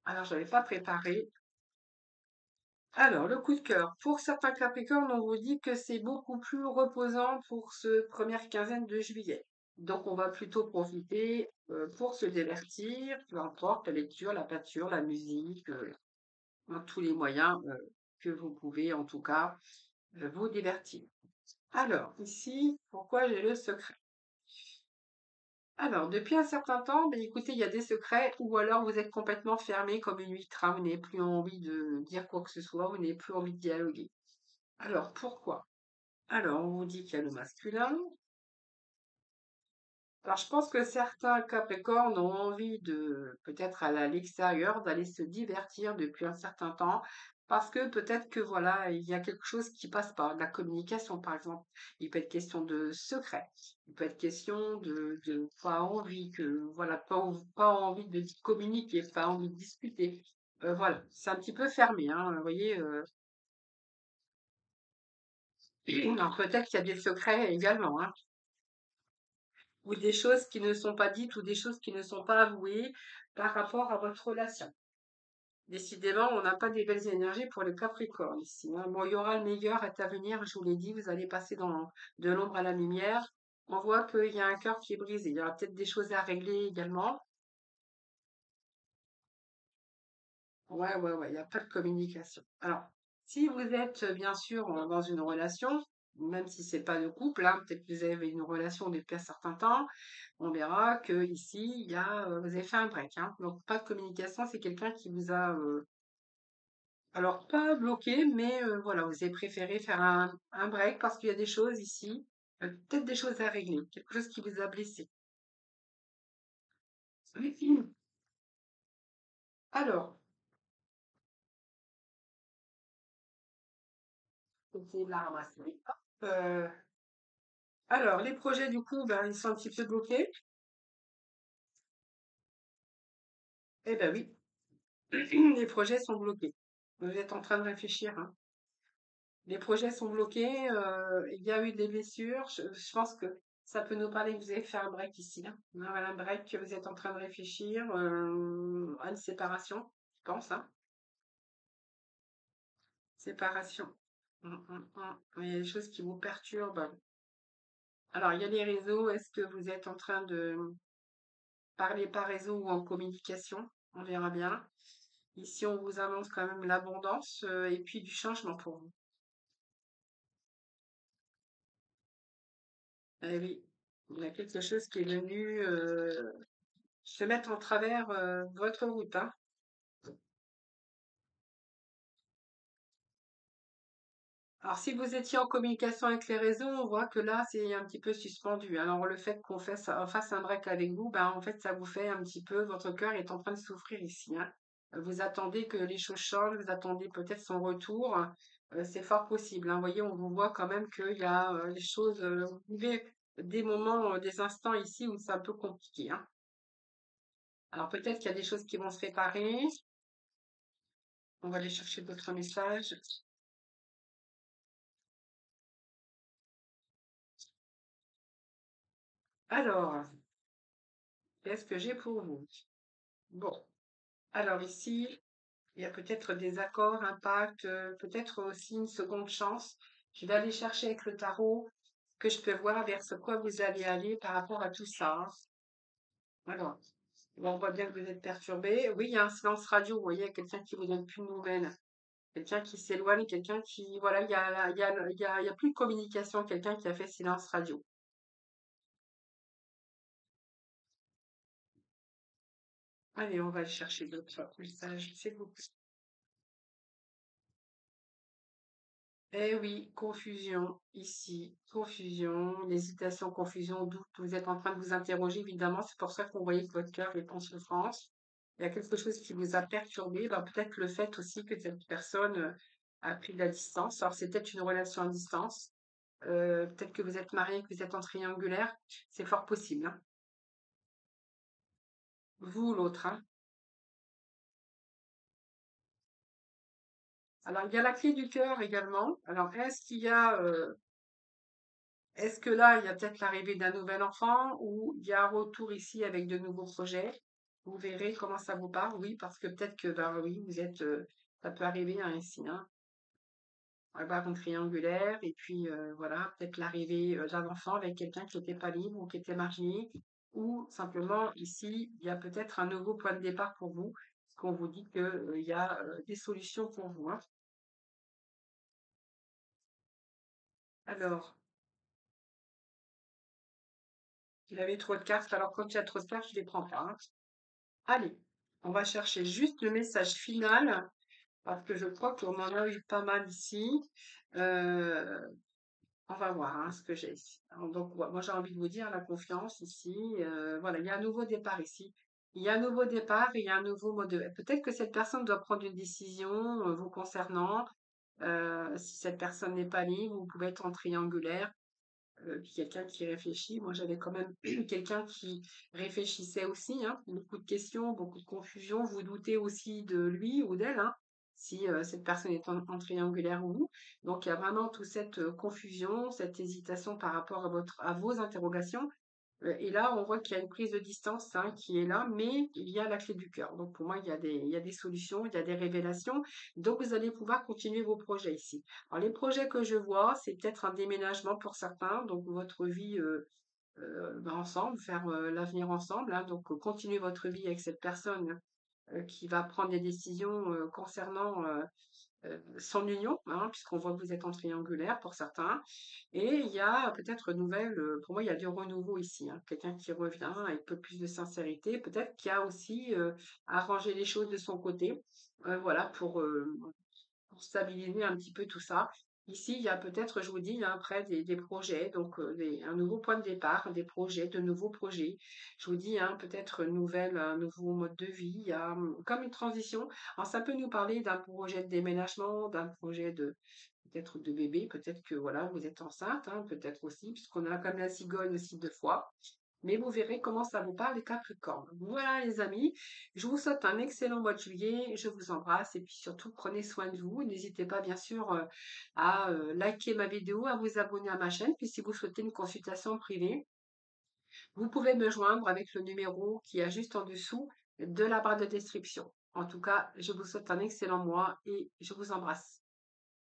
Alors, je n'avais pas préparé. Alors, le coup de cœur. Pour certains Capricornes, on vous dit que c'est beaucoup plus reposant pour ce première quinzaine de juillet. Donc, on va plutôt profiter pour se divertir, peu importe, la lecture, la peinture, la musique, dans tous les moyens que vous pouvez, en tout cas, vous divertir. Alors, ici, pourquoi j'ai le secret? Alors, depuis un certain temps, ben, écoutez, il y a des secrets ou alors vous êtes complètement fermé comme une huître, hein, vous n'avez plus envie de dire quoi que ce soit, vous n'avez plus envie de dialoguer. Alors, pourquoi? Alors, on vous dit qu'il y a le masculin. Alors, je pense que certains Capricornes ont envie de, peut-être l'extérieur, d'aller se divertir depuis un certain temps, parce que peut-être que voilà, il y a quelque chose qui passe pas, de la communication par exemple. Il peut être question de secret, il peut être question de pas envie que, voilà, pas envie de communiquer, pas envie de discuter. Voilà, c'est un petit peu fermé, hein, vous voyez. Alors peut-être qu'il y a des secrets également, hein. Ou des choses qui ne sont pas dites ou des choses qui ne sont pas avouées par rapport à votre relation. Décidément, on n'a pas des belles énergies pour les Capricornes ici, hein. Bon, il y aura le meilleur est à venir, je vous l'ai dit, vous allez passer de l'ombre à la lumière. On voit qu'il y a un cœur qui est brisé. Il y aura peut-être des choses à régler également. Ouais, ouais, ouais, il n'y a pas de communication. Alors, si vous êtes bien sûr dans une relation, même si c'est pas de couple, hein, peut-être que vous avez une relation depuis un certain temps, on verra que ici, vous avez fait un break, hein. Donc, pas de communication, c'est quelqu'un qui vous a Alors, pas bloqué, mais voilà, vous avez préféré faire un break parce qu'il y a des choses ici, peut-être des choses à régler, quelque chose qui vous a blessé. Alors, je vais essayer de la ramasser. Hop, alors, les projets, du coup, ben, ils sont un petit peu bloqués. Eh ben oui, les projets sont bloqués. Vous êtes en train de réfléchir, hein. Les projets sont bloqués, il y a eu des blessures. Je pense que ça peut nous parler que vous avez fait un break ici, là. Voilà, un break, que vous êtes en train de réfléchir à une séparation, je pense, hein. Séparation. Il y a des choses qui vous perturbent. Alors, il y a les réseaux. Est-ce que vous êtes en train de parler par réseau ou en communication? On verra bien. Ici, on vous annonce quand même l'abondance et puis du changement pour vous. Eh oui, il y a quelque chose qui est venu se mettre en travers votre route, hein. Alors, si vous étiez en communication avec les réseaux, on voit que là, c'est un petit peu suspendu. Alors, le fait qu'on fasse un break avec vous, ben, en fait, ça vous fait un petit peu, votre cœur est en train de souffrir ici, hein. Vous attendez que les choses changent, vous attendez peut-être son retour. C'est fort possible, hein. Vous voyez, on vous voit quand même qu'il y a les choses, vous vivez des moments, des instants ici où c'est un peu compliqué, hein. Alors, peut-être qu'il y a des choses qui vont se réparer. On va aller chercher d'autres messages. Alors, qu'est-ce que j'ai pour vous? Bon, alors ici, il y a peut-être des accords, un pacte, peut-être aussi une seconde chance. Je vais aller chercher avec le tarot que je peux voir vers ce quoi vous allez aller par rapport à tout ça, hein. Alors, bon, on voit bien que vous êtes perturbé. Oui, il y a un silence radio. Vous voyez, il y a quelqu'un qui vous donne plus de nouvelles. Quelqu'un qui s'éloigne, quelqu'un qui, voilà, il y a plus de communication. Quelqu'un qui a fait silence radio. Allez, on va aller chercher d'autres messages, s'il vous plaît. Eh oui, confusion ici, confusion, hésitation, confusion, doute. Vous êtes en train de vous interroger, évidemment. C'est pour ça qu'on voyait que votre cœur est en souffrance. Il y a quelque chose qui vous a perturbé. Ben, peut-être le fait aussi que cette personne a pris de la distance. Alors, c'est peut-être une relation à distance. Peut-être que vous êtes marié, que vous êtes en triangulaire. C'est fort possible, hein. Vous ou l'autre, hein. Alors, il y a la clé du cœur également. Alors, est-ce que là, il y a peut-être l'arrivée d'un nouvel enfant ou il y a un retour ici avec de nouveaux projets? Vous verrez comment ça vous parle. Oui, parce que peut-être que, ben oui, ça peut arriver hein, ici, hein. On va avoir une triangulaire et puis voilà, peut-être l'arrivée d'un enfant avec quelqu'un qui n'était pas libre ou qui était marié ou simplement ici, il y a peut-être un nouveau point de départ pour vous, parce qu'on vous dit que il y a des solutions pour vous, hein. Alors, il avait trop de cartes, alors quand il y a trop de cartes, je les prends pas, hein. Allez, on va chercher juste le message final parce que je crois qu'on en a eu pas mal ici. Euh, on va voir hein, ce que j'ai ici. Alors, donc, moi, j'ai envie de vous dire la confiance ici. Voilà, il y a un nouveau départ ici. Il y a un nouveau départ et il y a un nouveau mode de... Peut-être que cette personne doit prendre une décision vous concernant. Si cette personne n'est pas libre, vous pouvez être en triangulaire. Puis quelqu'un qui réfléchit. Moi, j'avais quand même quelqu'un qui réfléchissait aussi, hein. Beaucoup de questions, beaucoup de confusion. Vous doutez aussi de lui ou d'elle, hein, si cette personne est en triangulaire ou vous. Donc, il y a vraiment toute cette confusion, cette hésitation par rapport à vos interrogations. Et là, on voit qu'il y a une prise de distance hein, qui est là, mais il y a la clé du cœur. Donc, pour moi, il y a des solutions, il y a des révélations. Donc, vous allez pouvoir continuer vos projets ici. Alors, les projets que je vois, c'est peut-être un déménagement pour certains. Donc, votre vie ben, ensemble, faire l'avenir ensemble, hein. Donc, continuer votre vie avec cette personne qui va prendre des décisions concernant son union, hein, puisqu'on voit que vous êtes en triangulaire pour certains. Et il y a peut-être nouvelle, pour moi, il y a du renouveau ici, hein. Quelqu'un qui revient avec un peu plus de sincérité. Peut-être qu'il y a aussi arrangé les choses de son côté. Voilà, pour pour stabiliser un petit peu tout ça. Ici, il y a peut-être, je vous dis, il y a après des projets, donc un nouveau point de départ, des projets, de nouveaux projets. Je vous dis, hein, peut-être un nouveau mode de vie, il y a comme une transition. Alors, ça peut nous parler d'un projet de déménagement, d'un projet de peut-être de bébé, peut-être que voilà, vous êtes enceinte, hein, peut-être aussi, puisqu'on a comme la cigogne aussi 2 fois. Mais vous verrez comment ça vous parle les Capricornes. Voilà les amis, je vous souhaite un excellent mois de juillet, je vous embrasse et puis surtout prenez soin de vous. N'hésitez pas bien sûr à liker ma vidéo, à vous abonner à ma chaîne. Puis si vous souhaitez une consultation privée, vous pouvez me joindre avec le numéro qui est juste en dessous de la barre de description. En tout cas, je vous souhaite un excellent mois et je vous embrasse.